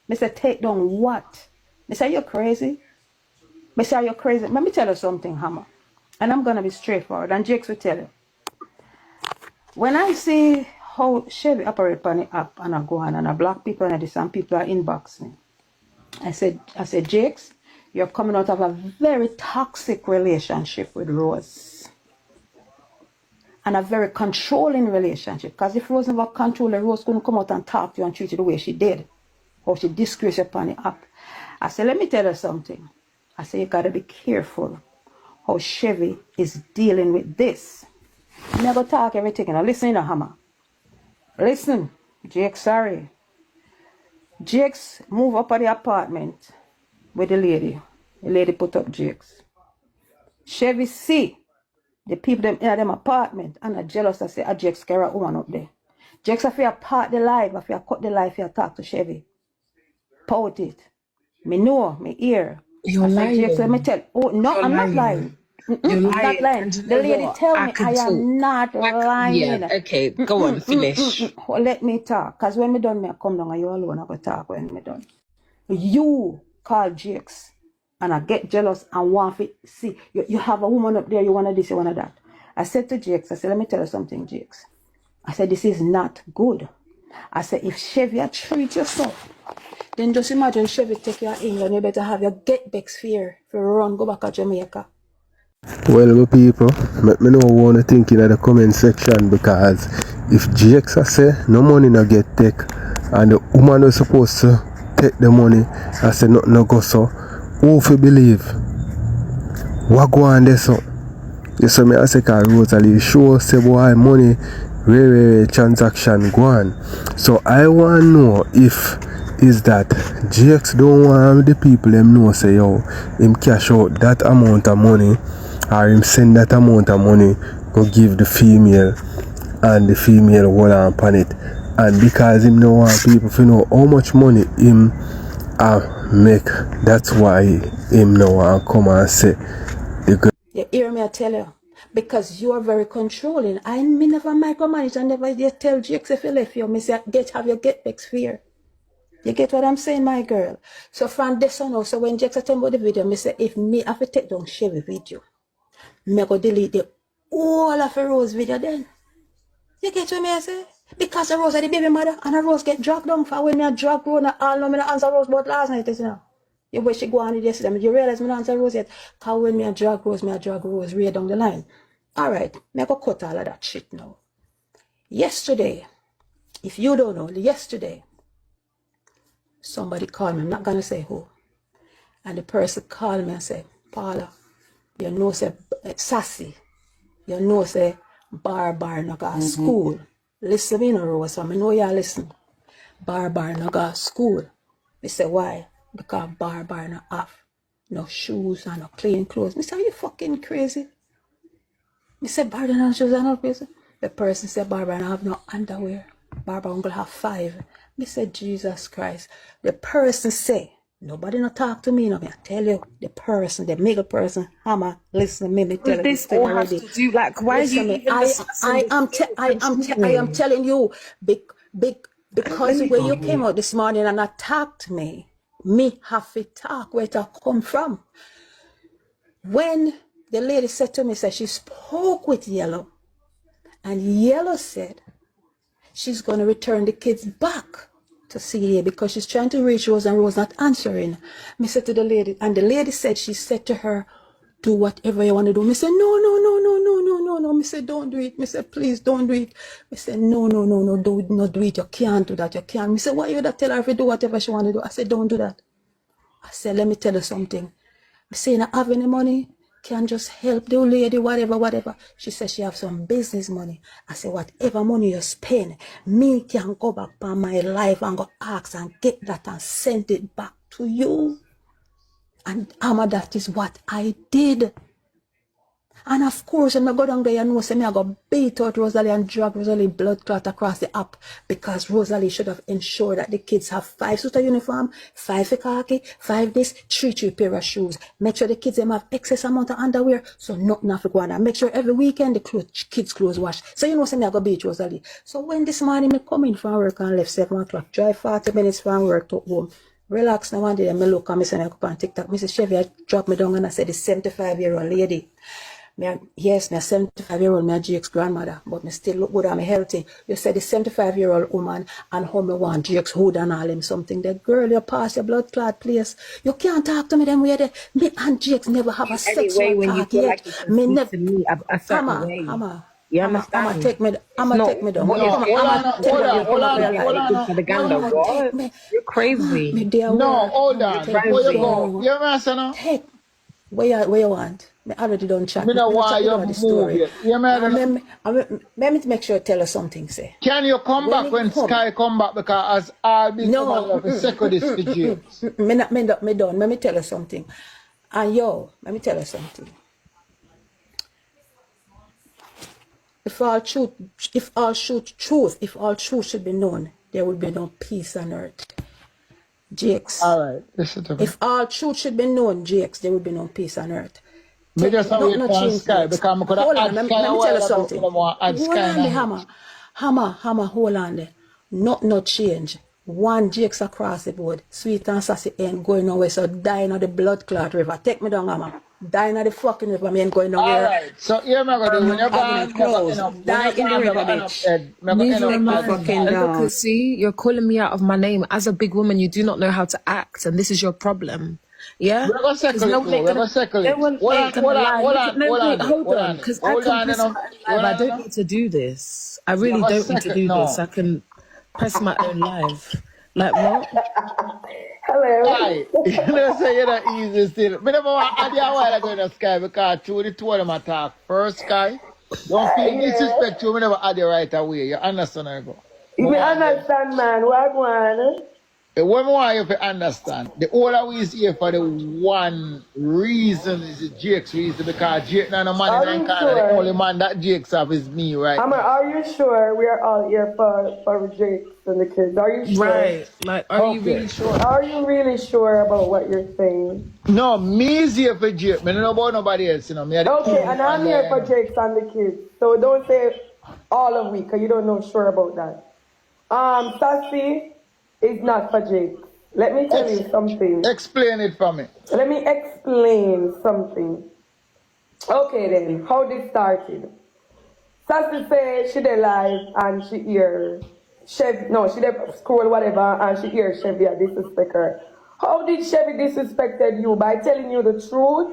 I say, take down what? I say, you crazy? I say, are you crazy? Let me tell you something, Hammer. And I'm going to be straightforward. And Jakes will tell you. When I see how Chevy operate on the app and I go on and I block people and this and people are inbox me, I said, Jakes, you're coming out of a very toxic relationship with Rose. And a very controlling relationship. Because if Rose never controlled her, Rose couldn't come out and talk to you and treat you the way she did. Or she disgraced you upon the app. I said, let me tell you something. I said, you got to be careful how Chevy is dealing with this. I'm not going to talk everything. Now listen, Hammer. Listen, Jakes, sorry. Jakes move up at the apartment with the lady. The lady put up Jakes. Chevy see the people them in them apartment and are jealous. I say, Jakes carry a woman up there. Jakes, if you part the live, if you cut the live, you talk to Chevy. Pout it. Me know, me hear. You're lying. Jakes, let me tell. Oh, no, You're I'm lying. not lying. You're lying. Not lying. The lady tell me I am not lying. Yeah, okay, go on, finish. Let me talk. Because when me done, me I come down and you alone I go talk when me done. You call Jakes and I get jealous and want to see. You have a woman up there, you want to this, you want to that. I said to Jakes, I said, let me tell you something, Jakes. I said, this is not good. I said, if Chevy treat you so, then just imagine Chevy take you to England, you better have your get back sphere for run, go back to Jamaica. Well, my people, let me know what you think in the comment section, because if GX say no money no get take and the woman was supposed to take the money, I say nothing no go so, who if you believe? What go on there so? You saw me I say cause rosealee show say boy money very transaction go on. So I want to know if is that GX don't want the people them know say yo him cash out that amount of money or him send that amount of money go give the female and the female hold on upon it, and because him no want people to know how much money him make, that's why him no want come and say the girl. You hear me I tell you, because you are very controlling. I me never micromanage and never yet tell Jakes if you left you, me say have your get back sphere. You get what I'm saying, my girl? So from this on also, when Jakes tell me about the video, me say if me have to take down Chevy video, me go delete the all of the Rose video then. You get what me say? Because the Rose are the baby mother and the Rose get dragged down for when me a drag Rose and all no me not answer Rose about last night, you know. You wish she go on with yesterday, but you realize me not answer Rose yet. Cause when me a drag Rose way down the line. Alright, me go cut all of that shit now. Yesterday, if you don't know, yesterday, somebody called me, I'm not gonna say who. And the person called me and said, Paula, you know say sassy. You know say barbz no go school. Listen me no Rose, so I know you listen. Barbz no go school. I say why? Because barbz no have no shoes and no clean clothes. I say, are you fucking crazy? I said barbz no shoes and no crazy. The person said barbz no have no underwear. Barbz uncle have 5. I said, Jesus Christ. The person say, nobody no talk to me, no. I tell you, the person, the middle person, Hammer, listen to me tell you this thing already. Do like why listen do you I am telling you, because when you came out this morning and attacked me have to talk where to come from. When the lady said to me, said she spoke with Yellow, and Yellow said she's going to return the kids back to CA because she's trying to reach Rose and Rose not answering. Me said to the lady, and the lady said, she said to her, do whatever you want to do. Me said, no. Me said, don't do it. Me said, please don't do it. Me said, no, do not do it. You can't do that. You can't. Me said, why you that tell her if you do whatever she want to do? I said, don't do that. I said, let me tell you something. Me say, not have any money, can just help the old lady, whatever. She said she have some business money. I said, whatever money you spend, me can go back on my life and go ask and get that and send it back to you. And Amma, that is what I did. And of course, when I go down there, you know, I go beat out Rosalie and drag Rosalie blood clot across the app because Rosalie should have ensured that the kids have 5 suit uniform, 5 for khaki, 5 this, 3 pair of shoes. Make sure the kids them have excess amount of underwear, so nothing have to go on. And make sure every weekend the kids' clothes wash. So you know, I go beat Rosalie. So when this morning I come in from work and left 7 o'clock, drive 40 minutes from work to home. Relax now one day, I look and I say, I go on TikTok. Mrs. Chevy, I drop me down and I said, this 75-year-old lady. Yes, my 75-year-old, my GX grandmother, but me still look good and me healthy. You said the 75-year-old woman and how me want GX hood and all them something. The girl, you pass your blood clot place. You can't talk to me them way there. Me and GX never have a sexual talk yet. Me never. You understand? I'ma take me down. Hold on. You're crazy. No, hold on. Before you go, you answer now? Hey, where you want? Me already done chat. Me know why you move it. Let me make sure I tell you something, say. Can you come back when Sky come back? Because as all big no. Second this for James. Me done. Let me tell you something. And yo, let me tell you something. If all truth should be known, there would be no peace on earth. GX. All right, listen to me. If all truth should be known, GX, there would be no peace on earth. Me just wait for Sky because I'm going to add Sky. Let me tell you something. Hammer, hold on there. Not change. One GX across the board. Sweet and sassy ain't going nowhere. So dying on the blood clot river. Take me down, Hammer. Dying on the fucking river. Me ain't going nowhere. Alright. So here me go do. When you're gone, die in the river, bitch. Because see, you're calling me out of my name. As a big woman, you do not know how to act, and this is your problem. Yeah? We're going to circle it. Hold on. Because I don't need to do this. I really don't need to do this. I can press my own live. Like what? Hello. Hi. You know, say you're not easy still. But never want to add your while going to Sky because through the two of them attack. First, Sky, don't feel disrespect you. We never add you right away. You understand how you go? You understand, man. What one? What more you to understand? The all we is here for the one reason is the Jake's reason because Jake not no money and kind of the only man that Jake's have is me, right? Are you sure we are all here for Jake and the kids? Are you sure? Right. Like, are you really sure? Are you really sure about what you're saying? No, me is here for Jake. I don't know about nobody else, you know. Okay, and I'm here for Jake and the kids. So don't say all of we because you don't know sure about that. Sassy is not for Jake. Let me tell you something. Explain it for me. Let me explain something. Okay then, how this started. Sassy say she dey live and she hear Chevy, no, she dey scroll whatever and she hear Chevy disrespect her. How did Chevy disrespected you? By telling you the truth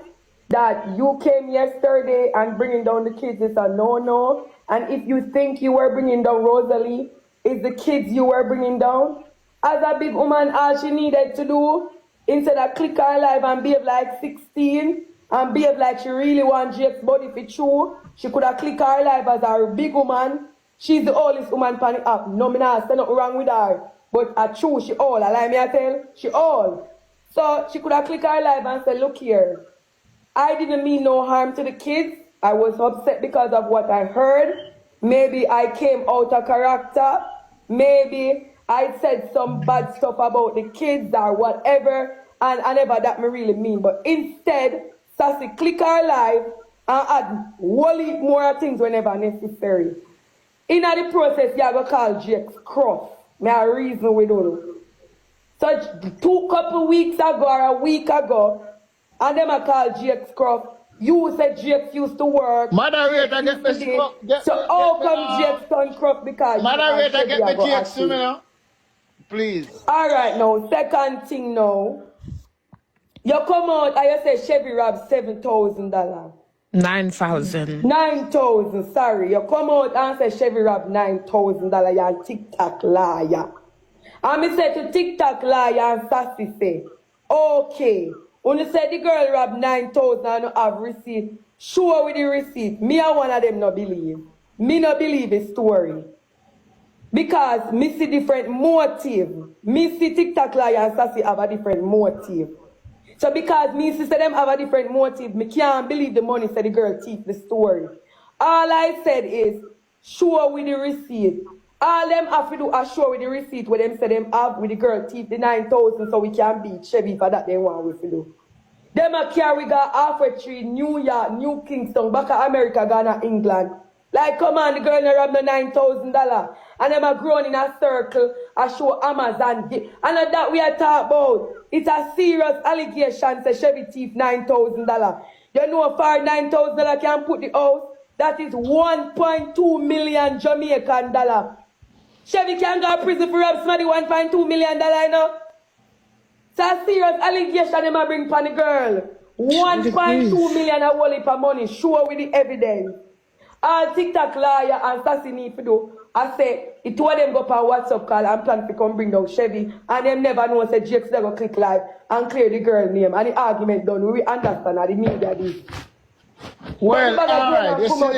that you came yesterday and bringing down the kids is a no-no. And if you think you were bringing down Rosalie, is the kids you were bringing down? As a big woman, all she needed to do, instead of click her live and behave like 16, and behave like she really wants Jake's body for true, she could have clicked her live as a big woman. She's the oldest woman on the app. No, me not say nothing wrong with her. But true, she old. I like me I tell, she old. So she could have clicked her live and said, look here, I didn't mean no harm to the kids. I was upset because of what I heard. Maybe I came out of character. Maybe I said some bad stuff about the kids or whatever, and I never that me really mean. But instead, Sassy click her live and add whole heap more things whenever necessary. In the process, you have to call Jake's cross. Me a reason we don't know. So couple weeks ago or a week ago, and them I call Jake's cross You said Jakes used to work. Moderator, get me so how come Jakes turn crook because moderator, get me Jakes to me now. Please. Alright now, second thing now. You come out and you say Chevy robbed $7,000. 9,000. 9,000, sorry. You come out and say Chevy robbed $9,000. You're a TikTok liar. And me say to TikTok liar and Sassy say, okay. When you say the girl robbed 9,000 and you have receipt, sure with the receipt. Me and one of them not believe. Me not believe the story. Because me see different motive. Me see TikTok liar and Sassy have a different motive. So because me see them have a different motive, me can't believe the money said the girl thief the story. All I said is, show with the receipt. All them have to do is show with the receipt where them say them have with the girl thief the 9,000 so we can beat Chevy for that they want we to do. Them a carry got halfway tree, New York, New Kingston, back to America, Ghana, England. Like, come on, the girl no rob no $9,000. And them are grown in a circle, I show Amazon. And that we are talking about. It's a serious allegation, say Chevy thief $9,000. You know, for $9,000 can put the house, that is 1.2 million Jamaican dollar. Chevy can go to prison for rob somebody $1.2 million, you know? It's a serious allegation they might bring for the girl. 1.2 million a whole heap of money, sure with the evidence. All TikTok liar and Sassy need to do, I say, it two of them go up on WhatsApp call and plan to come bring down Chevy, and them never know say Jakes they go click live and clear the girl name, and the argument done. We understand how the media do. Well, alright, you see no,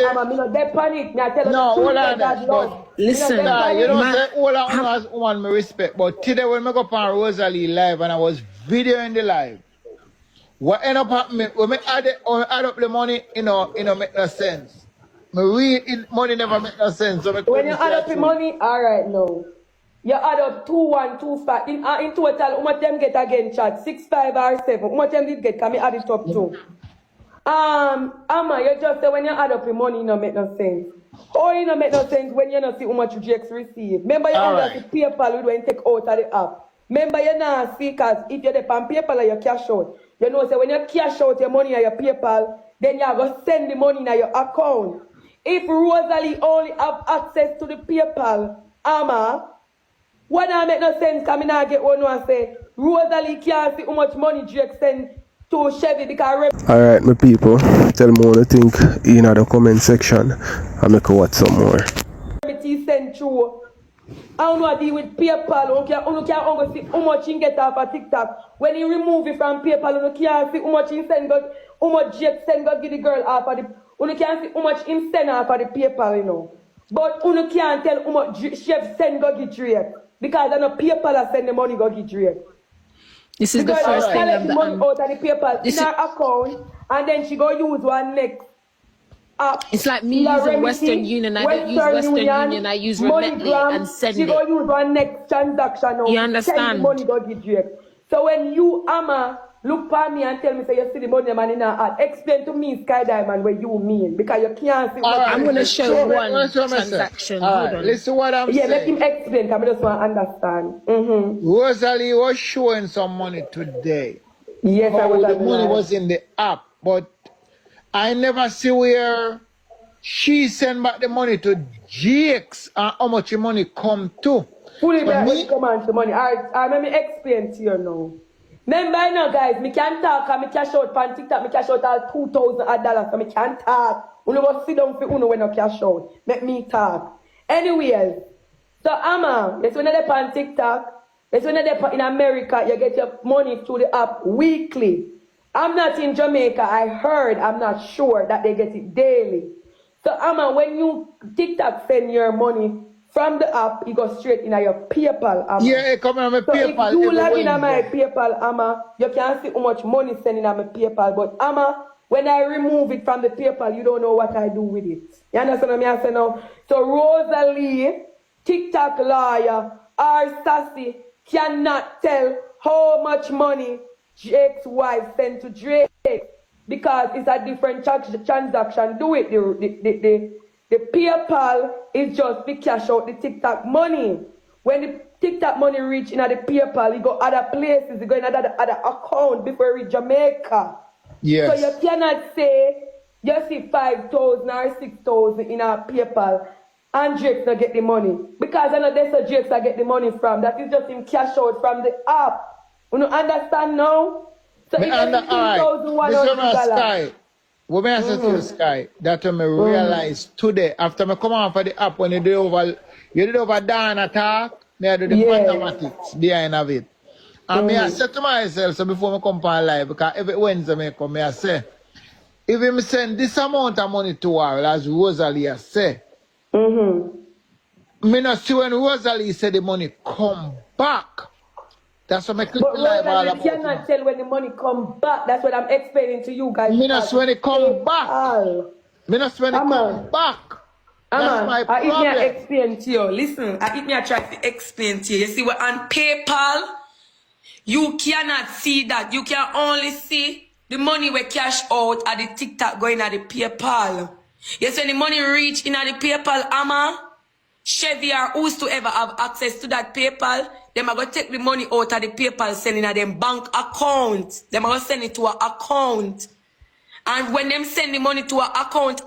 hold on that, but listen, you don't say all I want as one me respect, but today when I go up on Rosealee live and I was videoing the live, what end up happening, when I add up the money, you know, make no sense. Me read it, money never make no sense. So when you add up the money, alright no. You add up 2125. In total, how much them get again, chat? 65 or 7. How much them did get? Can me add it up too? Amma, you just say when you add up the money, it don't make no sense. Or it don't make no sense when you don't see how much Jakes receive. Remember, you only see PayPal when you take out of the app. Remember, you not see, because if you're on PayPal or you cash out, you know, so when you cash out your money on your PayPal, then you're going to send the money in your account. If Rosealee only have access to the PayPal, Amma, what don't make no sense, because I not get one and say, Rosealee can't see how much money Jakes send to Chevy because... Alright, my people, tell me what you think in the comment section and make a watch some more. Send through. I don't know deal with PayPal. You can't see how much you get off of TikTok. When you remove it from PayPal, you can't see how much you send, how much Jakes send, give the girl off of the... You can't see how much him send off of the PayPal, you know. But you can't tell how much Chef send give Drake. Because I know PayPal send the money give Drake. This is because the first thing I'm the money out of the PayPal in her account, and then she go use one next app. It's like me using Western Union. I don't use Western Union. I use Remitly and send she it. She go use one next transaction. You understand? Send the money go give Drake. So when you, Amma, look for me and tell me say you see the money man in her heart, explain to me, Sky Diamond, what you mean. Because you can't see what I'm going to show one transaction. Hold on. Listen what I'm saying. Yeah, make him explain because I just want to understand. Rosealee was showing some money today. Yes, I was. The money was in the app, but I never see where she send back the money to Jakes and how much the money come to. Fully back when come on to money. Alright, let me explain to you now. Remember, you know, guys, me can talk and me cash out on TikTok, me cash out all $2,000, so me can talk. You go sit down for you when you cash out. Make me talk. Anyway, so Amma, yes, when you're on TikTok, yes, when you're in America, you get your money through the app weekly. I'm not in Jamaica. I heard, I'm not sure that they get it daily. So Amma, when you TikTok send your money from the app, you go straight in your PayPal, Amma. Yeah, come on my so PayPal. If you log in on my PayPal, Amma, you can see how much money sending on my PayPal. But Amma, when I remove it from the PayPal, you don't know what I do with it. You understand what I'm saying now? So Rosealee, TikTok liar, or Sassy cannot tell how much money Jake's wife sent to Drake because it's a different transaction. Do it. The PayPal is just to cash out the TikTok money. When the TikTok money reach in the PayPal, you go other places, you go in other account before you reach Jamaica. Yes. So you cannot say you see 5,000 or 6,000 in a PayPal and Jakes not get the money. Because I know that's where Jakes I get the money from. That is just him cash out from the app. You know, understand now? So if Alright, Mr. Sky, what may I say to you, Sky, that I realize today, after I come off of the app, when you did over down attack, me I do the mathematics behind of it. And me I say to myself, so before I come on live, because every Wednesday me come, me I say, if I send this amount of money to her, as Rosalie say, me not see when Rosalie say the money come back. That's what I click the live all about. You cannot tell when the money come back. That's what I'm explaining to you guys. Me not see when it come back. Me not see when it come back. That's my problem. I explain to you. Listen, I try to explain to you. You see what on PayPal, you cannot see that. You can only see the money we cash out at the TikTok going at the PayPal. Yes, when the money reach in at the PayPal, Chevy or who's to ever have access to that PayPal, them are going to take the money out of the PayPal, sending at them bank account. Them are going to send it to an account. And when them send the money to an account,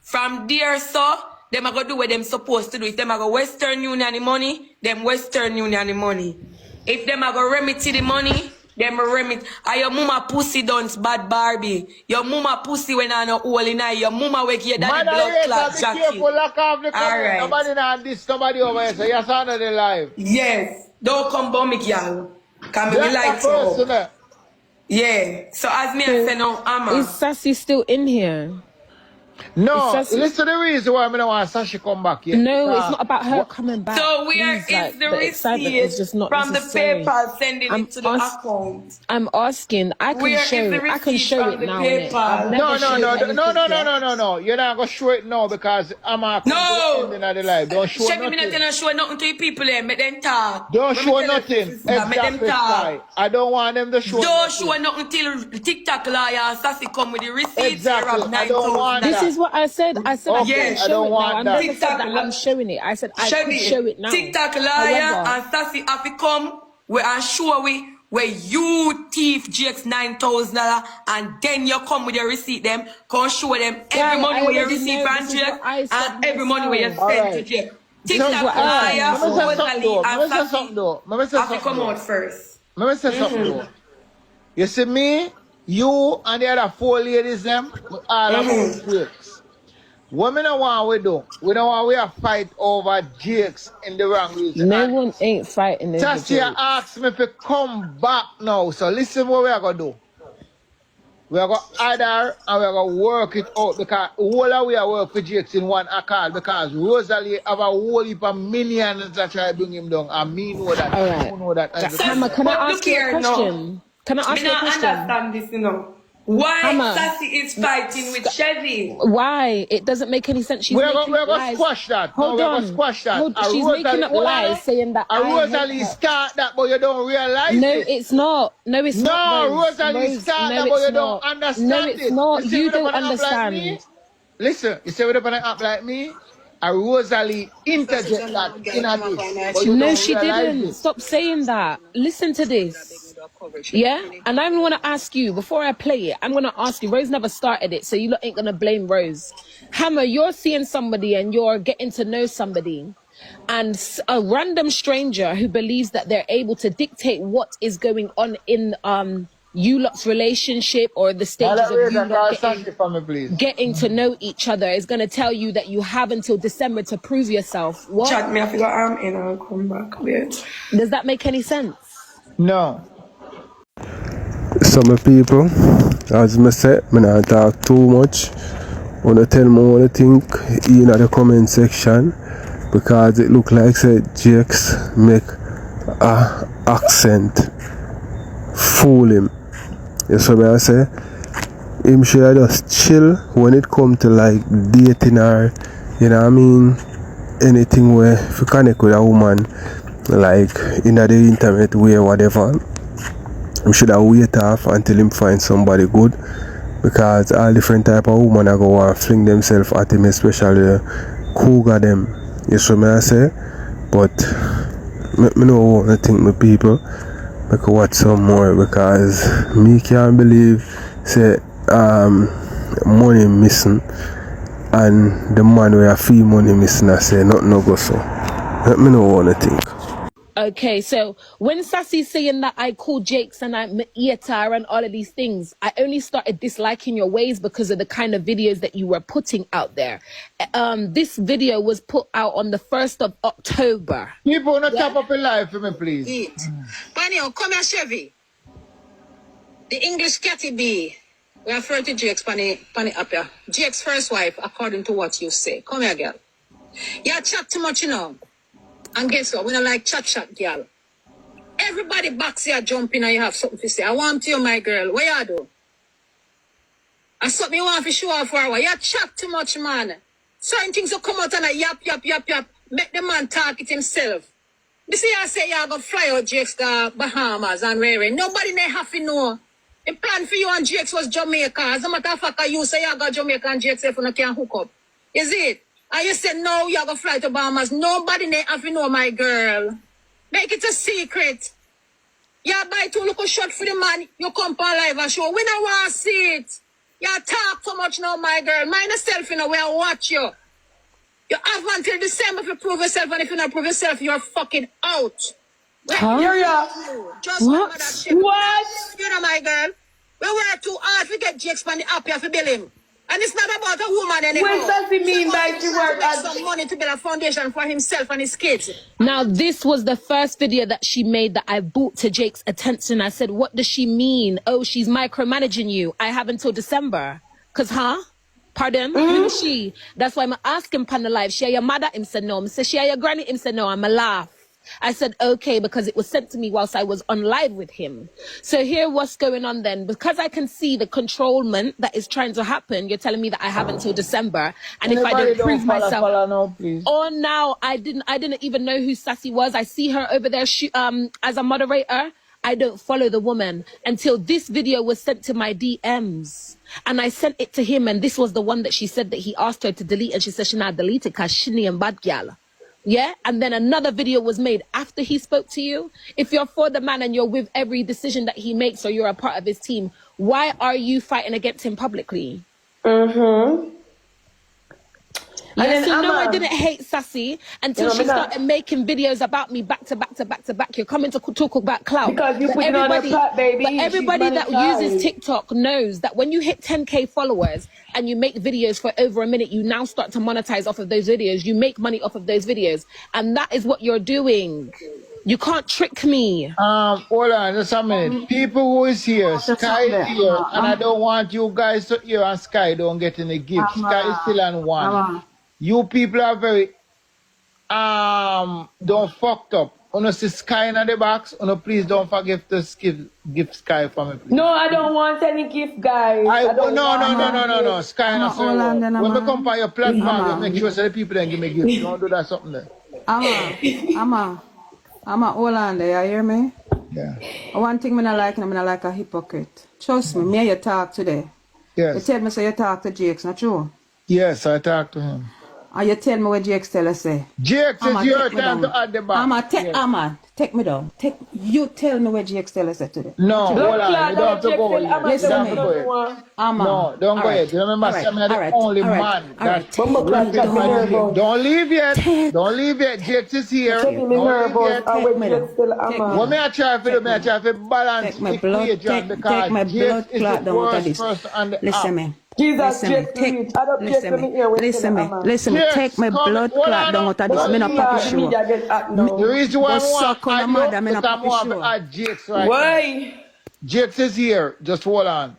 from there, so, them are going to do what them supposed to do. If them are going to Western Union the money, them Western Union the money. If them are going to remit the money, them remit. And your mama pussy dance bad Barbie. Your mama pussy when I know hole in eye. Your mama wake your daddy blood clot Jackie. Careful, lock off the comment. Right. Nobody not this, nobody over here. So you're sounding the live. Yes. Don't come by me, girl. Come me like you. Yeah. So as me I say now, Is Sassy still in here? No, listen to the reason why I don't want Sashi come back yet. No, it's not about her coming back. So where is the receipt from the PayPal sending it to the account? I'm asking. I can show it now. No. You're not gonna show it now because I'm at the ending of the live. Don't show nothing. Chevy, not show nothing to the people there. Make them talk. Don't show nothing. Make them talk. I don't want them to show. Don't show nothing till the TikTok lawyer Sassy come with the receipt. Exactly. I don't want that. This is what I said. I said okay, I don't want that. I'm showing it. I said I can show it now. TikTok liar and Sassy have to come. We are sure where you thief GX $9,000 and then you come with your receipt them. Come show them every money where you receive from GX and every money where you spend to GX. TikTok liar, Rosalie and Sassy have to come out first. Let me say something though. You see me, you and the other 4 ladies them, all of us Jakes. What we don't want we do, we don't want we a fight over Jakes in the wrong reason. No one ain't fighting over Jakes. Just asked me to come back now, so listen what we are going to do. We are going to add her and we are going to work it out because all of we are work for Jakes in one accord because Rosalie have a whole heap of millions that try to bring him down and me know that. All right. You know that. Can I ask you a question? Can I ask you a question? I understand this, you know. Why Sassy is fighting with Chevy? Why? It doesn't make any sense. We're going to squash that. Hold on. She's making up lies saying that Rosalie start that, but you don't realize it. No, it's not. No, it's not. No, Rosalie start that, but you don't understand it. No, it's not. You don't understand. Listen, you say we're going to act like me? Rosalie interject that in a dish. No, she didn't. Stop saying that. Listen to this. Yeah? And I'm going to ask you, before I play it, I'm going to ask you, Rose never started it, so you lot ain't going to blame Rose. Hammer, you're seeing somebody and you're getting to know somebody, and a random stranger who believes that they're able to dictate what is going on in you lot's relationship or the stages of you lot getting to know each other is going to tell you that you have until December to prove yourself. What? Chat me, I figure I'm in, I'll come back, bitch. Does that make any sense? No. Some people, as I said, I don't talk too much. Wanna tell me what you think in the comment section because it look like said Jakes make a accent fool him. You see what I say? Him should just chill when it come to like dating or, you know what I mean, anything where if you connect with a woman like in the internet way or whatever. Him should have wait off until him find somebody good because all different type of women are going to fling themselves at him, especially cougar them. You see what I say? But me know what I think my people. I could watch some more because me can't believe say money missing, and the man where I feel money missing, I say nothing no go so. Let me know what I think. Okay, so when Sassy's saying that I call Jakes and I'm Eatar and all of these things, I only started disliking your ways because of the kind of videos that you were putting out there. This video was put out on the 1st of October. People wanna top up your life for me, please. Eat. Panio, come here, Chevy. The English catty bee. We are 30 Jakes, Pani up here. Jake's first wife, according to what you say. Come here, girl. You chat too much, you know. And guess what? We don't like chat, girl. Everybody backs here jumping and you have something to say. I want you, my girl. What you do? I something you want to show off for a while. You chat too much, man. Certain things will come out and a yap. Make the man talk it himself. This year I say you go fly out Jakes to Bahamas and Rere. Nobody may have to know. The plan for you and Jakes was Jamaica. As a matter of fact, you say you go Jamaica and Jakes if you can't hook up. Is it? And you said, no, you're going to fly to Bahamas. Nobody may have to know, my girl. Make it a secret. You buy 2 little shot for the man. You come on live and show. We don't want to see it. You talk too much now, my girl. Mind yourself, you know, we'll watch you. You have until December to prove yourself. And if you don't prove yourself, you're fucking out. Huh? Just What? that shit. What? You know, my girl. We work too hard to get Jakes on the app here to bill him. And it's not about a woman anymore. What does it mean by she work make some money to build a foundation for himself and his kids? Now, this was the first video that she made that I brought to Jake's attention. I said, what does she mean? Oh, she's micromanaging you. I have until December. Because, Pardon? Who is she? That's why I'm asking Pan the live. She your mother? Him said no. I said, she your granny? Him said no. I'm a laugh. I said, okay, because it was sent to me whilst I was on live with him. So here what's going on then. Because I can see the controlment that is trying to happen, you're telling me that I have until December. And if I don't prove myself... No, please. Oh, now I didn't even know who Sassy was. I see her over there as a moderator. I don't follow the woman until this video was sent to my DMs. And I sent it to him, and this was the one that she said that he asked her to delete, and she said she not delete it because she and bad gal. Yeah, and then another video was made after he spoke to you. If you're for the man and you're with every decision that he makes, or you're a part of his team, why are you fighting against him publicly? Yeah, so no, I didn't hate Sassy until she started making videos about me back to back. You're coming to talk about clout. Because you put it on your pot, baby. But everybody that uses TikTok knows that when you hit 10K followers and you make videos for over a minute, you now start to monetize off of those videos. You make money off of those videos. And that is what you're doing. You can't trick me. Hold on, just a minute. People who is here, Sky is here, and I don't want you guys to hear and Sky don't get any gift. Sky is still on one. You people are very don't fucked up. Wanna see Sky in the box? Please don't forget to give Sky for me, please. No, I don't want any gift, guys. No. Sky in the when we come on your platform, you make sure so the people then give me gifts. You don't do that something there. I'm a Hollander, you hear me? Yeah. One thing I like a hypocrite. Trust me, you talk today. Yes. You tell me so you talk to Jakes, not true? Yes, I talked to him. And you tell me what Jakes tell us say. Jakes is your time to add the back. Take me down. You tell me what Jakes tell us today. No, hold on. You don't have to go yet. Listen to me. No, don't go yet. You remember, I'm the only man that... Don't leave yet. Don't leave yet. Jakes is here. Don't leave yet. What may I try to do? May I try to balance the equation because Jakes is the worst person on the app. Jesus, listen me, take my blood clot down out of this. I'm not pretty sure. The reason why I'm not Jakes right Why? now. Jakes is here. Just hold on.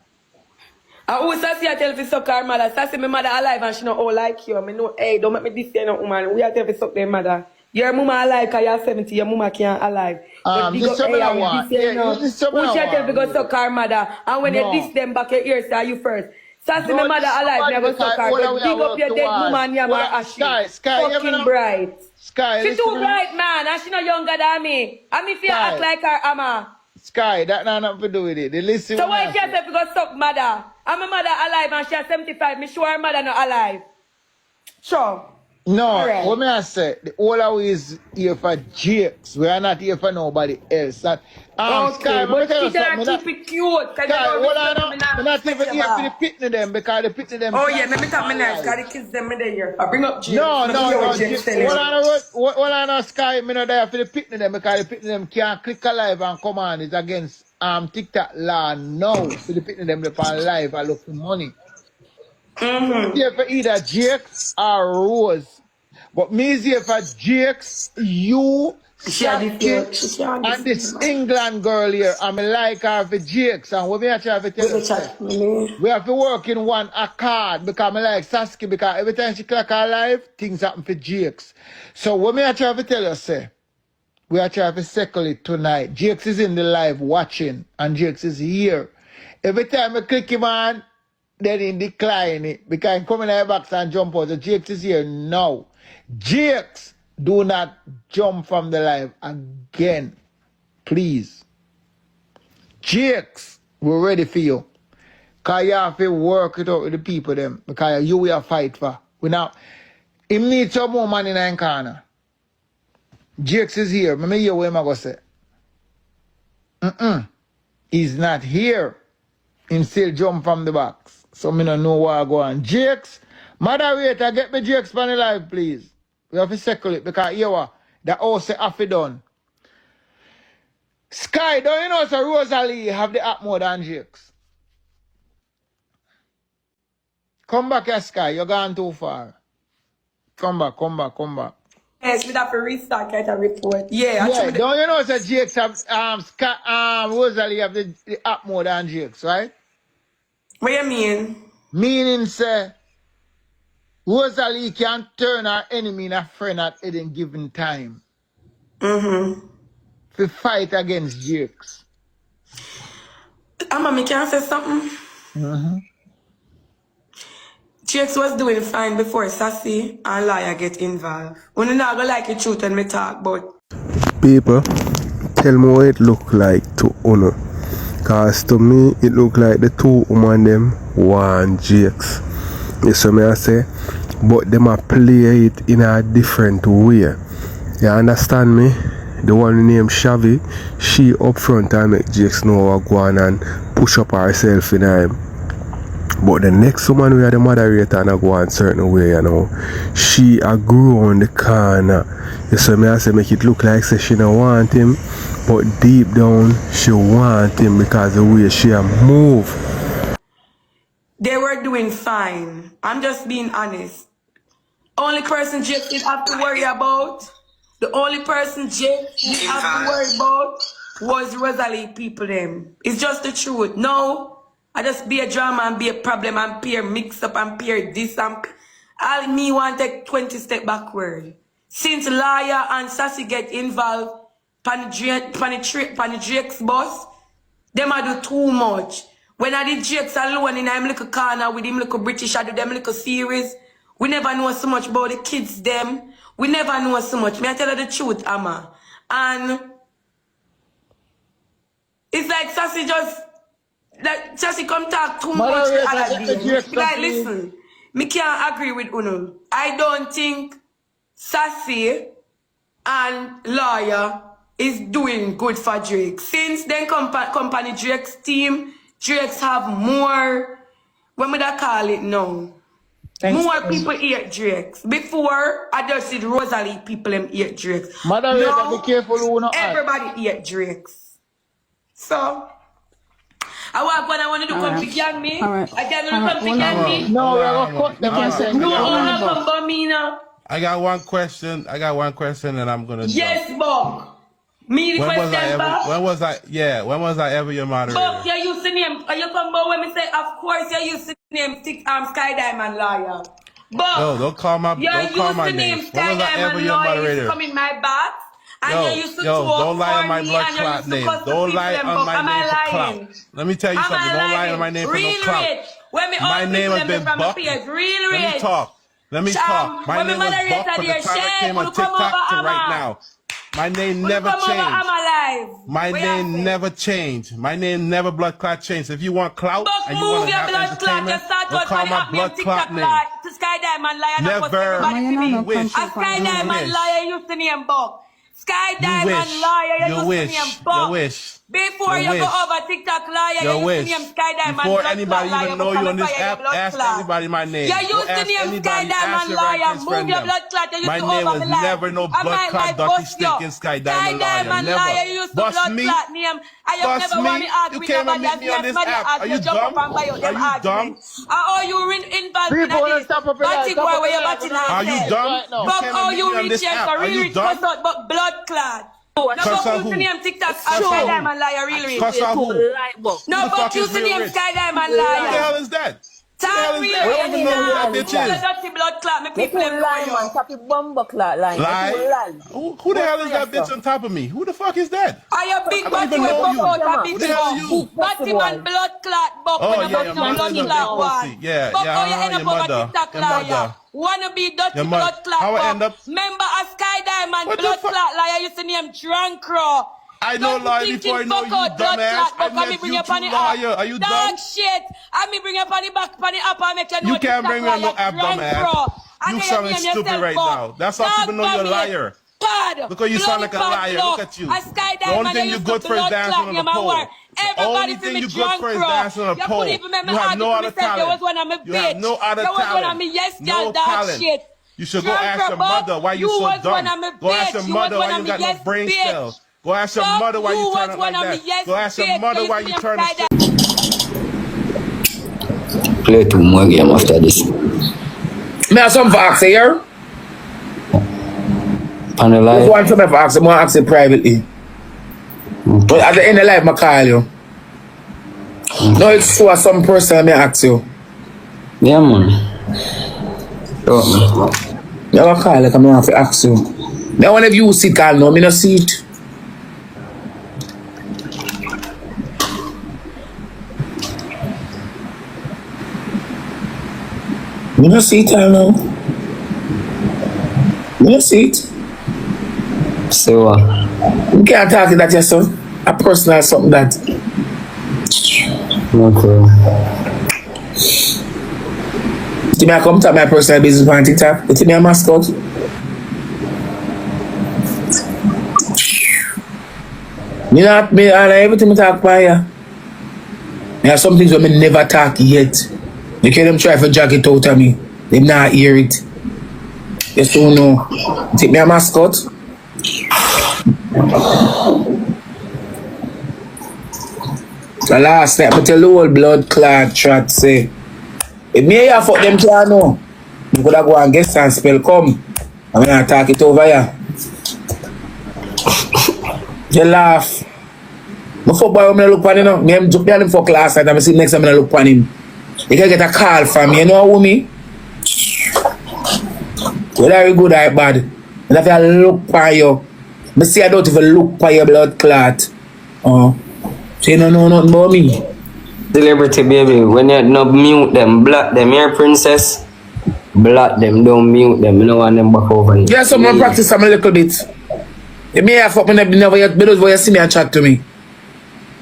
Who Sassy I tell you suck her mother? Sassy my mother alive and she not all like you. I know, hey, don't make me this no woman. We are tell you suck their mother. Your mama alive because you're 70, your mama can't alive. This is what I want. Who tell you go suck her mother? And when you diss them back your ears, say you first. Sassy my mother alive, never suck her. But dig up your dead woman, you're my ashy. Fucking bright. Sky, she too bright, man, and she no younger than me. And me feel act like her, Amma. Sky, that not nothing to do with it. They listen. So why she have to go suck mother? I'm a mother alive and she's 75. Me sure her mother not alive. Sure. No, Right. what may I say? The whole is here for Jakes. We are not here for nobody else. That, Sky, but tell you keep something. it cute. Sky, hold on now. I'm not even here for the pitney them because the pitney them. Oh yeah, let me tap my knife. Got the kids them in there. I bring up James. No. Hold on, Sky. Me not there for the pitney them because the pitney them can't click a live and come on. It's against TikTok law now. For the pitney them on live and look for money. Here for either Jakes or Rose. But me is here for Jakes, you, Shaki, and this England girl here. I'm like her for Jakes. And what me actually have to tell you, we have to work in one accord because I like Saskia because every time she clock her live, things happen for Jakes. So what me actually have to tell you, say, we actually have to settle it tonight. Jakes is in the live watching and Jakes is here. Every time I click him on, then he decline it because he come in the box and jump out. The Jakes is here now. Jakes, do not jump from the live again. Please. Jakes, we're ready for you. Because you have to work it out with the people them. Because you will fight for. We now, he needs some more money in the corner. Jakes is here. Let me hear what I'm going to say. He's not here. He still jump from the box. So me don't know where I go on. Jakes, moderator, get me Jakes on the live, please. We have to settle it because here the house have to done. Sky, don't you know so rosealee have the app more than Jakes? Come back here, Sky. You're gone too far. Come back. Yes, we have to restart get a report. Yeah, don't you know so Jakes have rosealee have the app more than Jakes, right? What you mean? Meaning, say, rosealee can turn her enemy in a friend at any given time. To fight against Jakes. Me can say something? Jakes was doing fine before Sassy and Liar get involved. When not gonna like the truth when me talk, but People, tell me what it look like to Uno. Cause to me, it look like the two women them want Jakes. You see me I say? But them a play it in a different way. You understand me? The one named Chevy, she up front and make Jakes know what go on and push up herself in him. But the next woman we are the moderator and I go on certain way, you know. She a grow on the corner. You see me I say make it look like say she don't want him. But deep down, she want him because the way she a move. they were doing fine. I'm just being honest. Only person Jakes did have to worry about, the only person Jakes did have to worry about was rosealee people them. It's just the truth. No, I just be a drama and be a problem and peer mix up and peer this and all me want to take 20 steps backward. Since Liar and Sassy get involved, pan the Jakes boss, them I do too much. When I did Jakes alone in him little corner with him little British, I do them little series, we never know so much about the kids them. We never know so much. May I tell you the truth, Amma? And it's like Sassy just, like Sassy come talk too much the other day. Like, listen, me can't agree with Uno. I don't think Sassy and Lawyer is doing good for Drake. Since then company Drake's team, Drake's have more, what would I call it now? More people hate Drakes. Before, I just did rosealee people them hate Drakes. Now, be careful who not everybody hate Drakes. So, I want to do come pick on me. I can't do come pick on me. No, we're going to cut them. No, come by me now. I got one question and I'm going to yes, Bob. Me the question back. When was I ever your moderator? Bob, you used to name, you come by when me say, of course you used to name Sky Diamond Lawyer. Bob, no, don't call my name. When was I ever your moderator? Come in my back. And you used to don't lie on my blood clot name. Don't lie on my name for clout. Let me tell you something. Don't lie on my name for no clout. My name has been bucked. Let me talk. My name was bucked from the time I came on TikTok to right now. My name never changed. live. My name never changed. My name never blood clot changed. If you want clout and you want to have entertainment, don't call my blood clot name. Sky Diamond Liar. Never. You wish. A Sky Diamond Liar used to name Buck. Sky Diamond Liar used to name Buck. You wish. Before you go over TikTok Liar, you used to name Sky Diamond. Before anybody even know you on this app, ask anybody my name. You used to name Sky Diamond Liar. Move your blood clot. My name was never no blood clot dirty stinking Sky Diamond Liar. Never. Bust me. Bust me. You came and meet me on this app. Are you dumb? Are you dumb? Are you involved in this? Are you dumb? But how you reach here so really rich cuss out but blood clot. No, but you name TikTok Sky Diamond Liar really rich. No, but you name Sky Diamond Liar. Who the hell is that? Talk real. I don't even know who that bitch is. Dirty blood clot. Me people lie, man. Lie? Who the hell is that bitch on top of me? Who the fuck is that? Are you big body with buck out a big buck? Batty man blood clot buck when you buck your blood clot one. Yeah, buck how you end up over TikTok liar. Wanna be dirty blood clot buck. Remember a Sky Diamond blood clot liar used to name Drunk Crow. I know lie before I know you, dumbass. I met you too, liar. Are you dumb? Dog shit. I me bring you on the back, on the app, and make you know you can't bring me on no app, dumbass. You sounding stupid right now. That's how people know you're a liar. Because you sound like a liar. Look at you. The only thing you good for is dancing on the pole. The only thing you good for is dancing on the pole. You have no other talent. You have no other talent. No talent. You should go ask your mother why you so dumb. Go ask your mother why you got no brain cells. Go ask your mother why you turn it like that. Go ask your mother why you turn it. Play 2 more games after this. Me have some for ask here. On the live. If you want some for ask, I'm going to ask it privately. But at the end of life, I call you. No, it's true. Some person I may ask you. Yeah, man. You have a call like I'm going to ask you. Now, whenever you see call, no, I don't see it. You don't see it, I know. You don't see it. So what? You can't talk to that yourself. A personal something that. Okay. You may come to my personal business on TikTok. You think me a mascot? You know me and everything I talk about here. There are some things where I never talk yet. You can them try to jack it out of me. They not hear it. Yes or no? You think me a mascot? The last night, I tell the whole blood clot chat say, if me here fuck them can't know, you could have go and guess and spell come. I'm gonna talk it over here. You laugh. My football, I'm gonna look at him now. Me am jump behind him for class and I'm see next time I'm gonna look at him. You can get a call from me, you know what me? Whether you good or bad, and if I look at you, I see I don't even look at your blood clot. So you don't know nothing about me. Celebrity baby, when you no mute them, block them, here princess. Block them, don't mute them, you don't want them back over here. Yeah, so I'm gonna practice some a little bit. If me have fuck me never yet, but those boys see me and chat to me.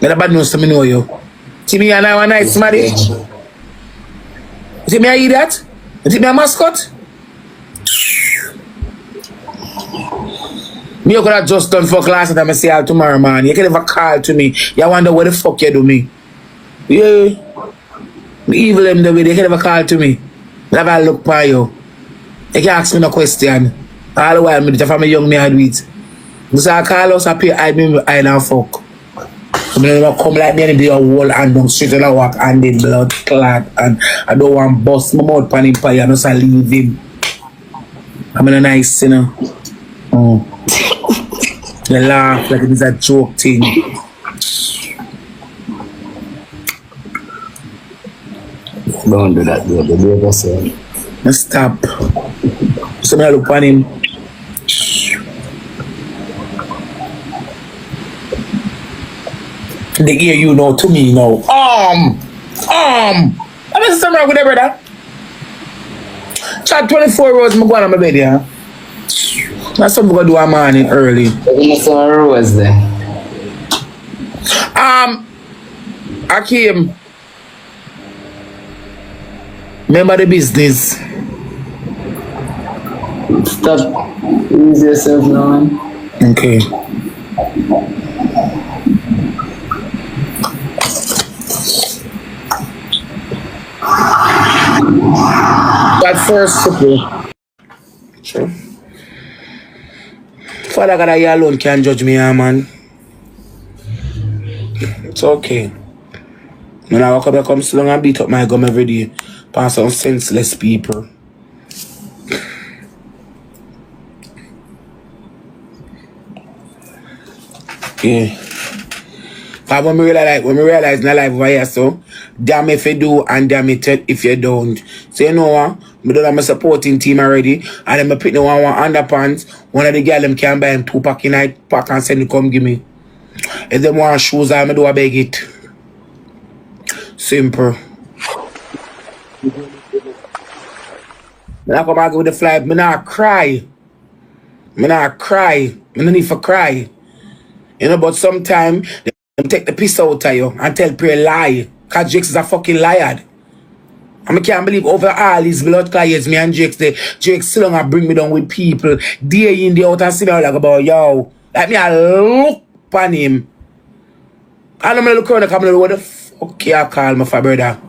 But the bad news to me know you. See me and I one night marriage. You think me I eat that? You think me a mascot? Me you could have just done fuck last time I see you tomorrow, man. You can never call to me. You wonder what the fuck you do me. Yeah. The evil them the way they can never call to me. Never look by you. You can ask me no question. All the while, if I'm a young man, I do it. So I call us up here, I mean, I don't fuck. I'm gonna come like me and be a wall and don't straight and walk and then blood clot and I don't want to bust my mouth pan him pie and just leave him. I'm in a nice, you know. You laugh like it is a joke thing. Don't do that, baby. Do it yourself. Let's stop. So I look on him. They hear you now to me now. I mean, something wrong with that, brother. Chat 24 hours, I'm going on my bed, yeah. That's something I'm going to do a morning early. There's some rose there. Akeem, remember the business. Stop. Ease yourself now, man. Okay. That first support. Sure. Father God, you alone can't judge me, man. It's okay. When I walk up, I come so long and beat up my gum every day. Pass on senseless people. Yeah. But when we realize in life over here, so damn if you do and damn it if you don't. So you know what? I don't have my supporting team already. And then I pick the one underpants. One of the girls them can buy him 2 pack in night pack and send it come give me. If them want shoes, I do I beg it. Simple. When I come back with the flight, I not cry. I not cry. I don't need to cry. You know, but sometimes them take the piss out of you and tell pray lie. Cause Jakes is a fucking liar. I can't believe over all these blood clients, me and Jakes, Jakes still don't bring me down with people. Day in, day out and see me like about yo. Like me, I look upon him. And I'm look around and come what the fuck you call me for, brother?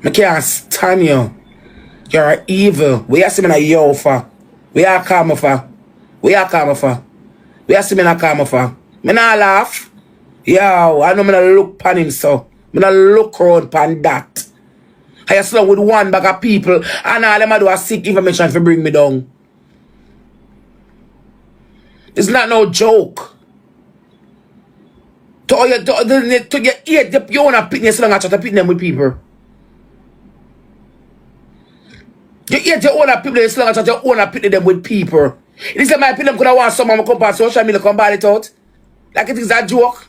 I can't stand you. You're evil. We are seeing a yo for. We are calm for. We are calm for. We are seeing a calm for. Me not laugh. Yo, I know me not look pan him so. Me not look around pan that. I just with one bag of people and all them do a sick information to bring me down. It's not no joke. To get eat, you wanna pick so long I try to pick them with people. You eat your own people so long I try to own pick them with people. It is like my people could have want someone to come on social media come buy it out. Like it is a joke.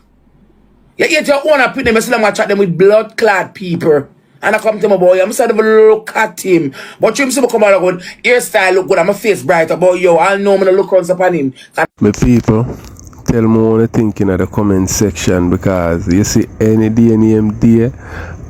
You eat your own pick them so long I chat them with blood clad people. And I come to my boy, I'm starting to look at him. But you see me come out with hairstyle look good and my face bright about yo. I know I'm gonna look around upon him. My people, tell me what you think in the comment section, because you see any day name day,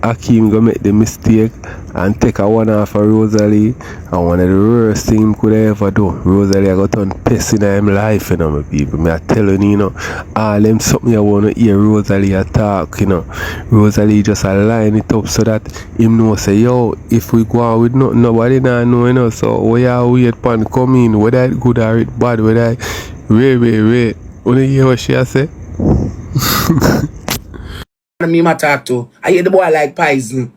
Akeem go make the mistake and take a one off of rosealee, and one of the worst thing could ever do. Rosealee got turn pest in him life, you know, my people. Me I telling you, you know, all them something I wanna hear Rosealee talk, you know. Rosealee just a line it up so that him know say, yo, if we go out with nothing, nobody nah know, you know. So we are weird pan come in, whether it good or it bad, whether it wait. Wanna hear what she say? Me my talk to. I hear the boy like poison.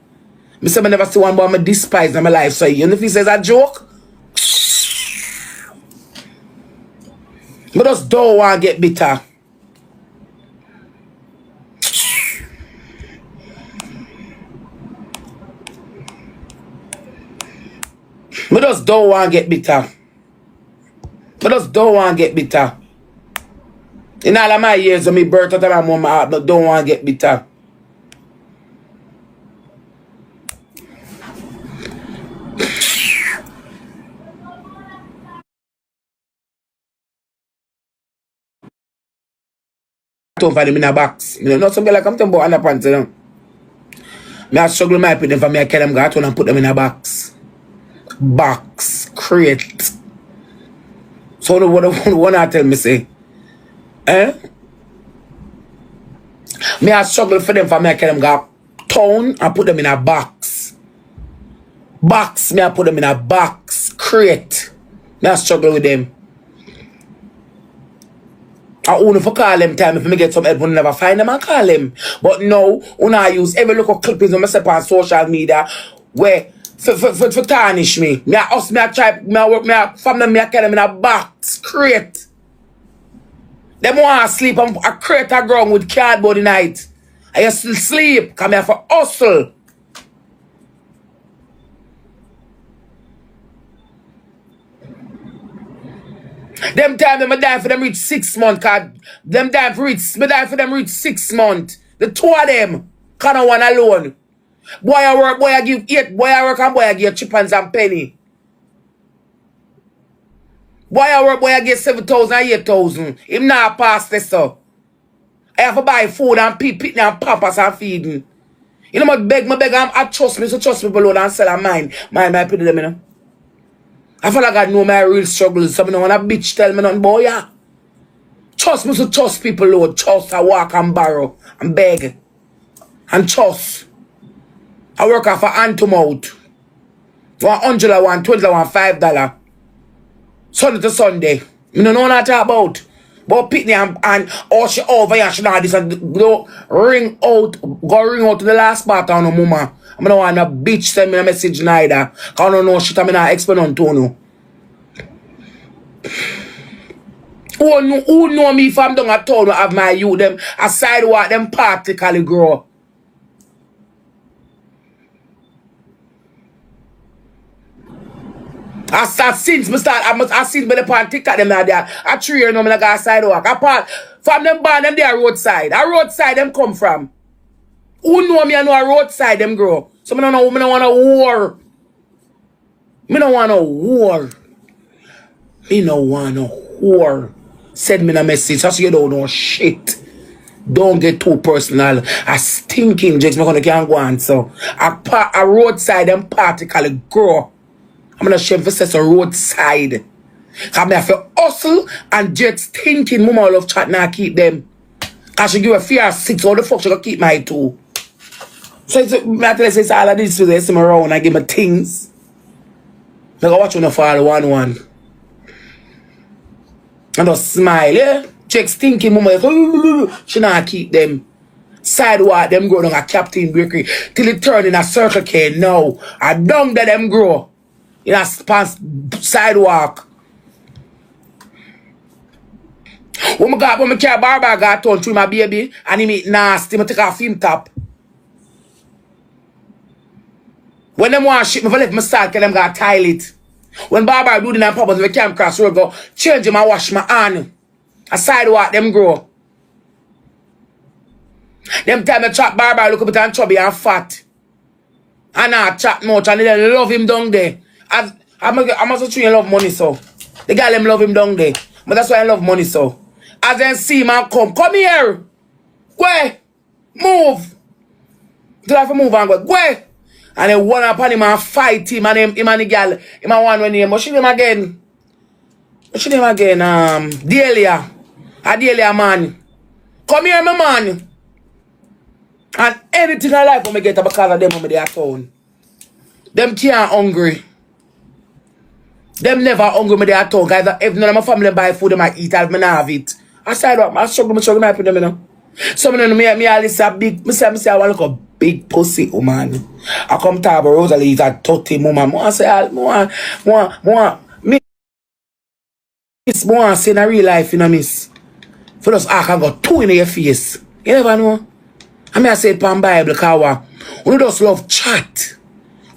Me say I never see one boy I despise in my life. So you know if he says a joke, I just don't want to get bitter. I just don't want to get bitter. I just don't want to get bitter. In all of my years of me birth out of my mom, I don't want to get bitter. Don't find them in a box. You know, not something like I'm talking about underpants, you know. I struggle my put them for me, I carry them go out and put them in a box. Box, crate. So the one I tell me say, me I struggle for them for me, I carry them go town and put them in a box. Box, me I put them in a box, crate. Me I struggle with them. I only for call them time if me get some help, when never find them and call them. But now, when I use every local clippings on myself on social media where for tarnish me. Me I try, me I work, me I from them, me I carry them in a box, crate. Them want to sleep on a crate of ground with cardboard in night. I used to sleep, come here for hustle. Them time them I die for them reach 6 months, cause them die for them reach 6 months. The two of them, can't one alone. Boy I work, boy I give 8, boy I work and boy I give chippens and penny. Boy I work, boy I get 7,000 and 8,000. Him not pass this up. I have to buy food and pitney and pampers and feeding. You know what beg, I trust me, so trust me below and sell a mine. My pitney them, you know. I feel like I know my real struggles. So I don't want a bitch tell me nothing, boy, yeah. Trust me, so trust people, Lord. Trust, I walk and borrow and beg. And trust. I work off a hand to mouth. $100, $120, $5. Sunday to Sunday. You don't know what I talk about. But Pitney and all she over here, she know this and go ring out to the last part on no mama. I don't want a bitch send me a message neither. Cause I don't know shit I not explain on to no. Who know me if I'm down at town have my youth them aside what them practically grow. I since me start, I seen me the on TikTok them there. I 3 years now me like a sidewalk. Apart from them born them there roadside. A roadside them come from. Who know me I know a roadside them grow. So me don't know, me don't want a war. Me don't want a war. Me don't want a war. Send me a message so you don't know shit. Don't get too personal. A stinking jigs me gonna can't go on. So a roadside them practically grow. I'm gonna shame for a roadside. I have to hustle and just thinking mama love chat now keep them. I should give a fear 6. How the fuck should I keep my 2? So it's all of this to they see me around and give me things. Like I watch on the fall 1 and just smile, yeah? Checks thinking mama she not keep them. Sidewalk them grow down a Captain Bakery till it turn in a Circle K now. I down that them grow. In a sidewalk. When me carry barber got on through my baby and he meet nasty, me take off him top. When them want shit, me let me start cause them got tile it. When barber do the nine purpose, me can't cross road go change him and wash my hand. A sidewalk them grow. Them time me chop barber look up and chubby and fat. And I chat much and they love him down there. I'm also trying to love money, so. The guy them love him down there. But that's why I love money, so. As then see man come here. Go. Move. Do I have to move and go? Go. And then one upon him and fight him and him and the girl. Him and one when him. What's your name again? What's your name again? Delia. Delia man. Come here, my man. And anything I like when I get up because of them when they are town. Them can't hungry. Them never hungry when they are town. Guys, if none of my family buy food, they might eat, I'll not have it. I said, I struggle, I put them, you know. Some of them, me always a big, I want to look a big pussy, woman. I come to rosealee, it's a 30 woman. I say, miss, more say in a real life, you know, miss. For us, I can go 2 in your face. You never know. I say it from Bible, because we just love chat.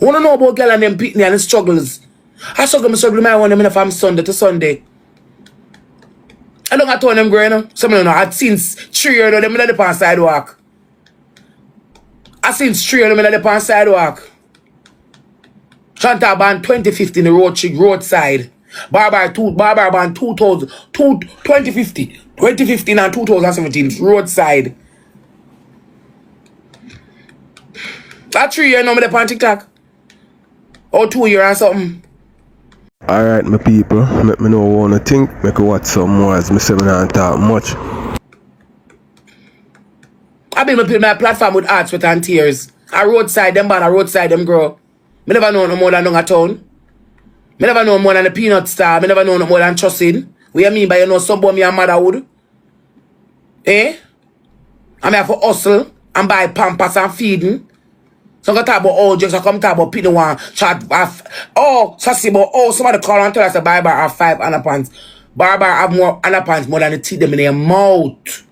We don't know about girl and them pitney and the struggles. I struggle my one them from Sunday to Sunday. I don't have to them growing. Some of them I've seen 3 years of them in the pan sidewalk. I've seen 3 of them in the pan sidewalk. Chantal band 2015 the roadside. Barbar band 2015 and 2017 roadside. That 3 years now me the on TikTok. Or 2 years or something. Alright, my people, make me know what you think. Make me watch some more as me say me not talk much. I been build my platform with art, sweat and tears. A roadside them ban, a roadside them grow. Me never know no more than a town. Me never know more than the peanut star. Me never know no more than trusting. What you mean by you know some boy me and motherhood? Eh? I have to hustle and buy pampers and feeding. So I talk about all jokes, I come talk about people one chat sassy about somebody call and tell us the barber have 5 underpants. Barber have more underpants more than the teeth them in their mouth.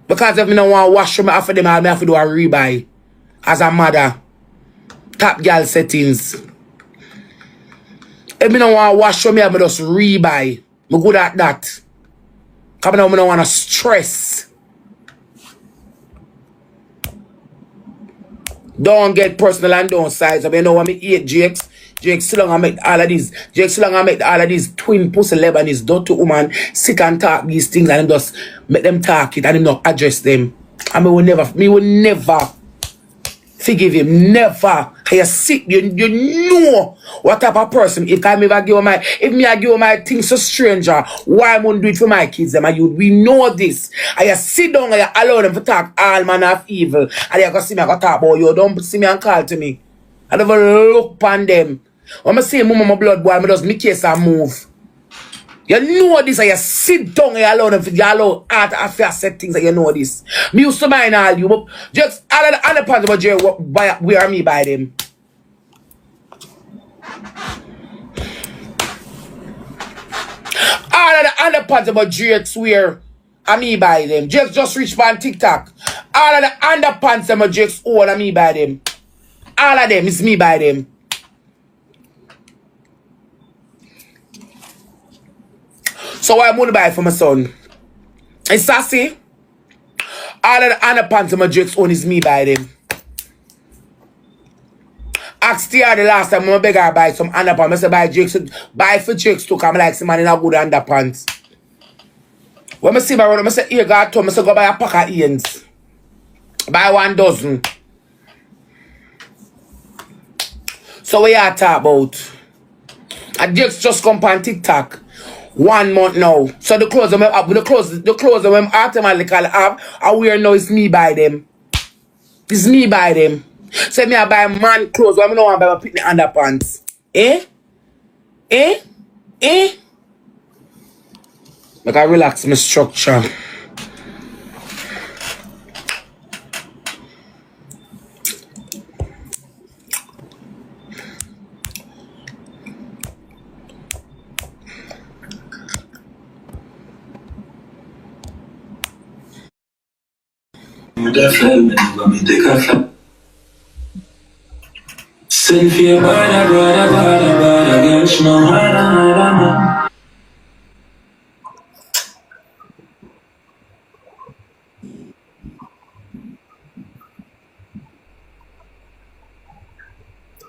Because if me don't want to wash them after them, I have to do a rebuy. As a mother. Top girl settings. If me don't want to wash them, I have to just rebuy. I'm good at that. Because I don't want to stress. Don't get personal and don't size up. You know what I mean? 8 jakes. Jake, so long I make all of these. Jake, so long I make all of these twin pussy Lebanese dirty woman sit and talk these things and just make them talk it and him not address them. And me will never forgive him. Never. You sick, you know what type of person. If I give my things to stranger, why I won't do it for my kids? Them and you, we know this. And you sit down and you allow them to talk all manner of evil. And you go see me, I go talk about you. Don't see me and call to me. I never look upon them. When I say my blood boy, I just make case and move. You know this, and you sit down and you allow them to allow art affair set things and you know this. Me used to mind all you, but just all of the other parts about Jerry, where are me by them? All of the other parts about Jerry swear are me by them. Just reach on TikTok. All of the underpants about Jerry all are me by them. All of them is me by them. So I'm going to buy it for my son. It's sassy. All of the underpants my Jake's own is me by them. Asked the last time I beg her buy some underpants. I said buy Jake's. Buy for Jake's too. I'm like, see man in a good underpants. When I see my brother, I say, here God told me, I say go buy a pack of ends. Buy 1 dozen. So what you talk about? And Jake's just come on TikTok. 1 month now. So the clothes that I'm automatically have, I wear now is me by them. It's me by them. So me I buy man clothes, but I don't want to buy my pitney underpants. Eh? Like I relax my structure.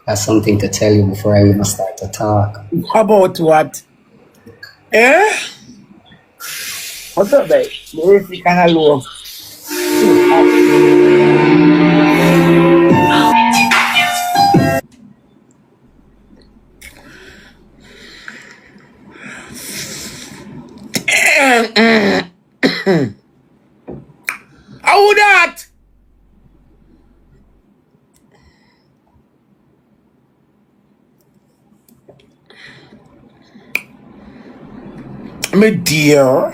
That's something to tell you before I even start to talk. About what? Eh? What's up, babe? The kind of low. How that? My dear.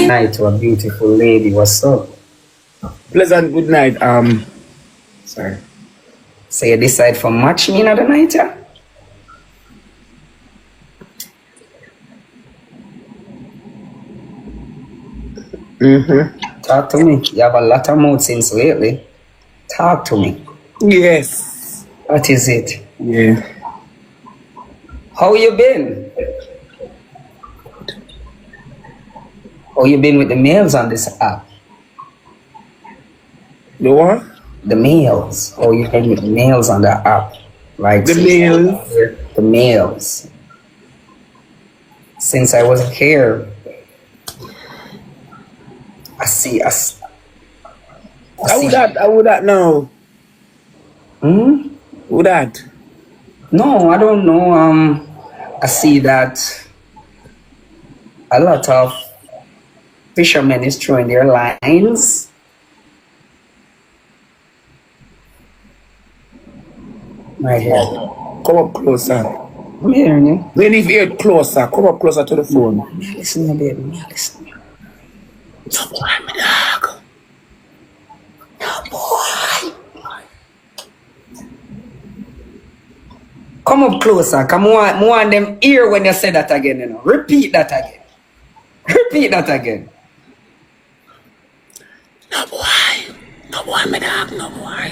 Night to a beautiful lady. What's up? Pleasant good night. Sorry. So you decide for match me another night, yeah? Talk to me. You have a lot of mood since lately. Talk to me. Yes. What is it? Yeah. How you been? How you been with the males on this app? The what? The males. How you been with the males on the app? Like the males? The males. Since I wasn't here, I would that know. Who that? No, I don't know. I see that a lot of fishermen is throwing their lines My head. Come up closer. I'm hearing you. We need to hear it closer. Come up closer to the phone. Listen to baby. Listen. No boy, my dog. No boy. Come up closer. Come on, more on them ear when you say that again, you know. Repeat that again. Repeat that again. No boy. No boy, my dog. No boy.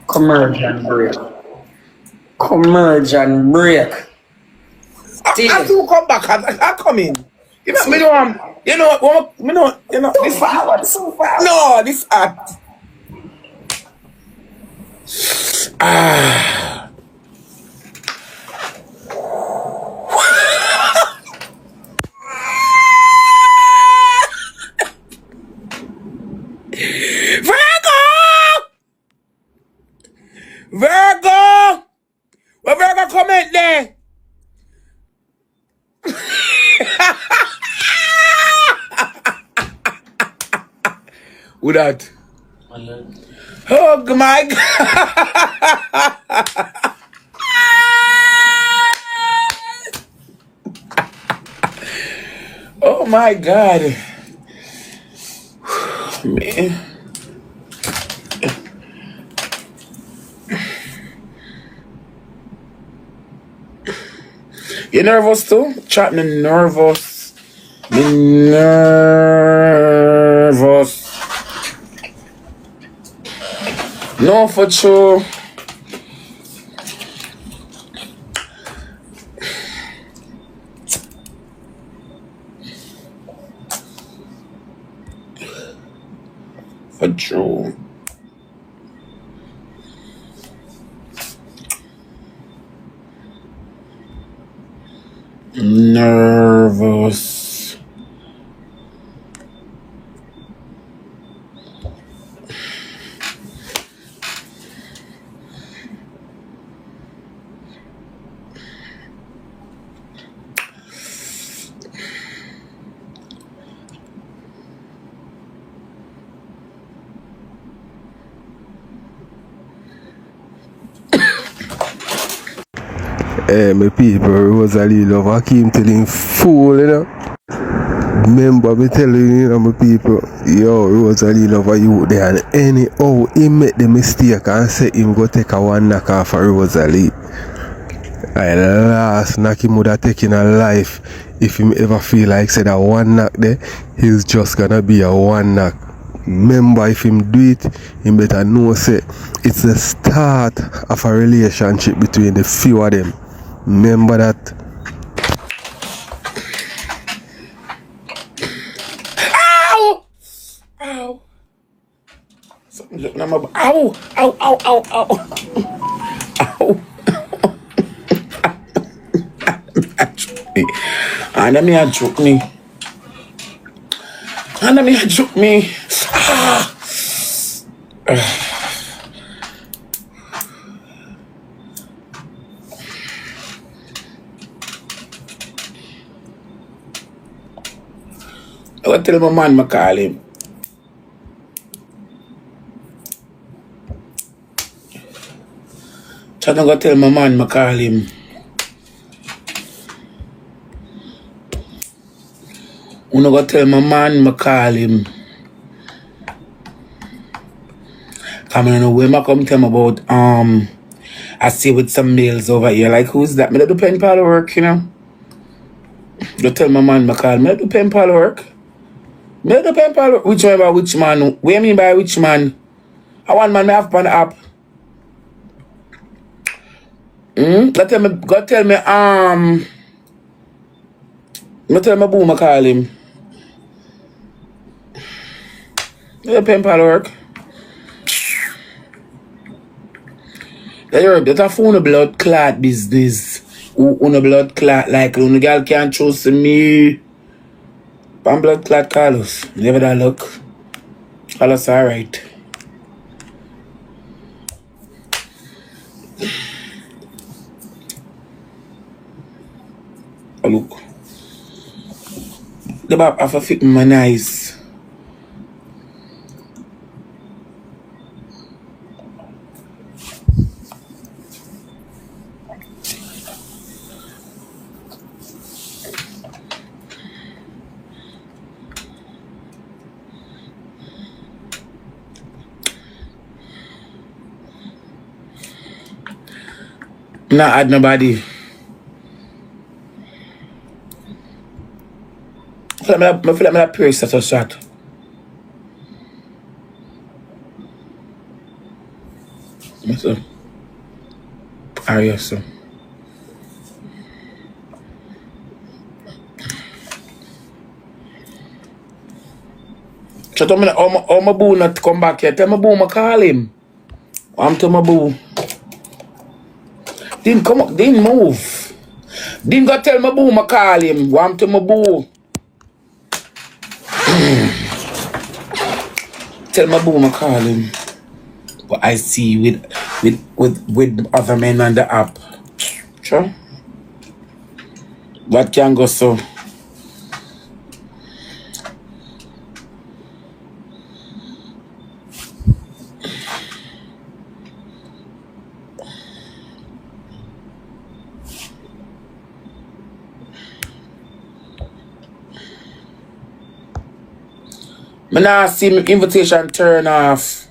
Converge and break. Converge and break. I do come back. I come in. You know, me know, this forward, so far. No, this act. Ah. Virgo! Well, Virgo, comment there. Who that? Oh my God. Oh my God. Man. You nervous too? Chat me nervous. Me nervous. No, for sure. For sure. Nervous. Hey, my people, rosealee love, I keep telling fool, you know. Remember me telling you know, my people, yo, rosealee love a you there, and anyhow, he make the mistake and say him go take a one knock off for rosealee. I last knock him would have taken a life if him ever feel like say that one knock there, he's just gonna be a one knock. Remember, if him do it, him better know say it's the start of a relationship between the few of them. Remember that. Ow! Ow! Something looking at my ow! Ow! Ow! Ow! Ow! Ow! And me a choke me. And me a choke me. Ah! I gotta tell my man I call him. So I'm gonna tell my man I call him. I'm gonna tell my man I call him. I don't know where I come tell him about I see with some males over here. Like, who's that? Me don't do pen pal work, you know. Don't tell my man I call me. I do pen pal work. Me don't do pen pal work. Which one about which man? What do you mean by which man? I want man me have on the app. Go tell me boom I call him. The pen pal work. That's a phone blood clot business. Who blood clot like when the girl can't trust me. Pan blood clot Carlos. Never that look. Carlos alright. Oh, look. The bab have a fit in my eyes. Not add nobody. I feel like I'm pure set a shot. So, are you so? So tell me how my boo not come back here. Tell my boo I call him. I'm to my boo. Didn't come up, didn't move. Didn't go tell my boo I call him. I'm to my boo. Tell my boo I call him. But I see with other men on the app. Sure. What can go so? I now see my invitation turn off.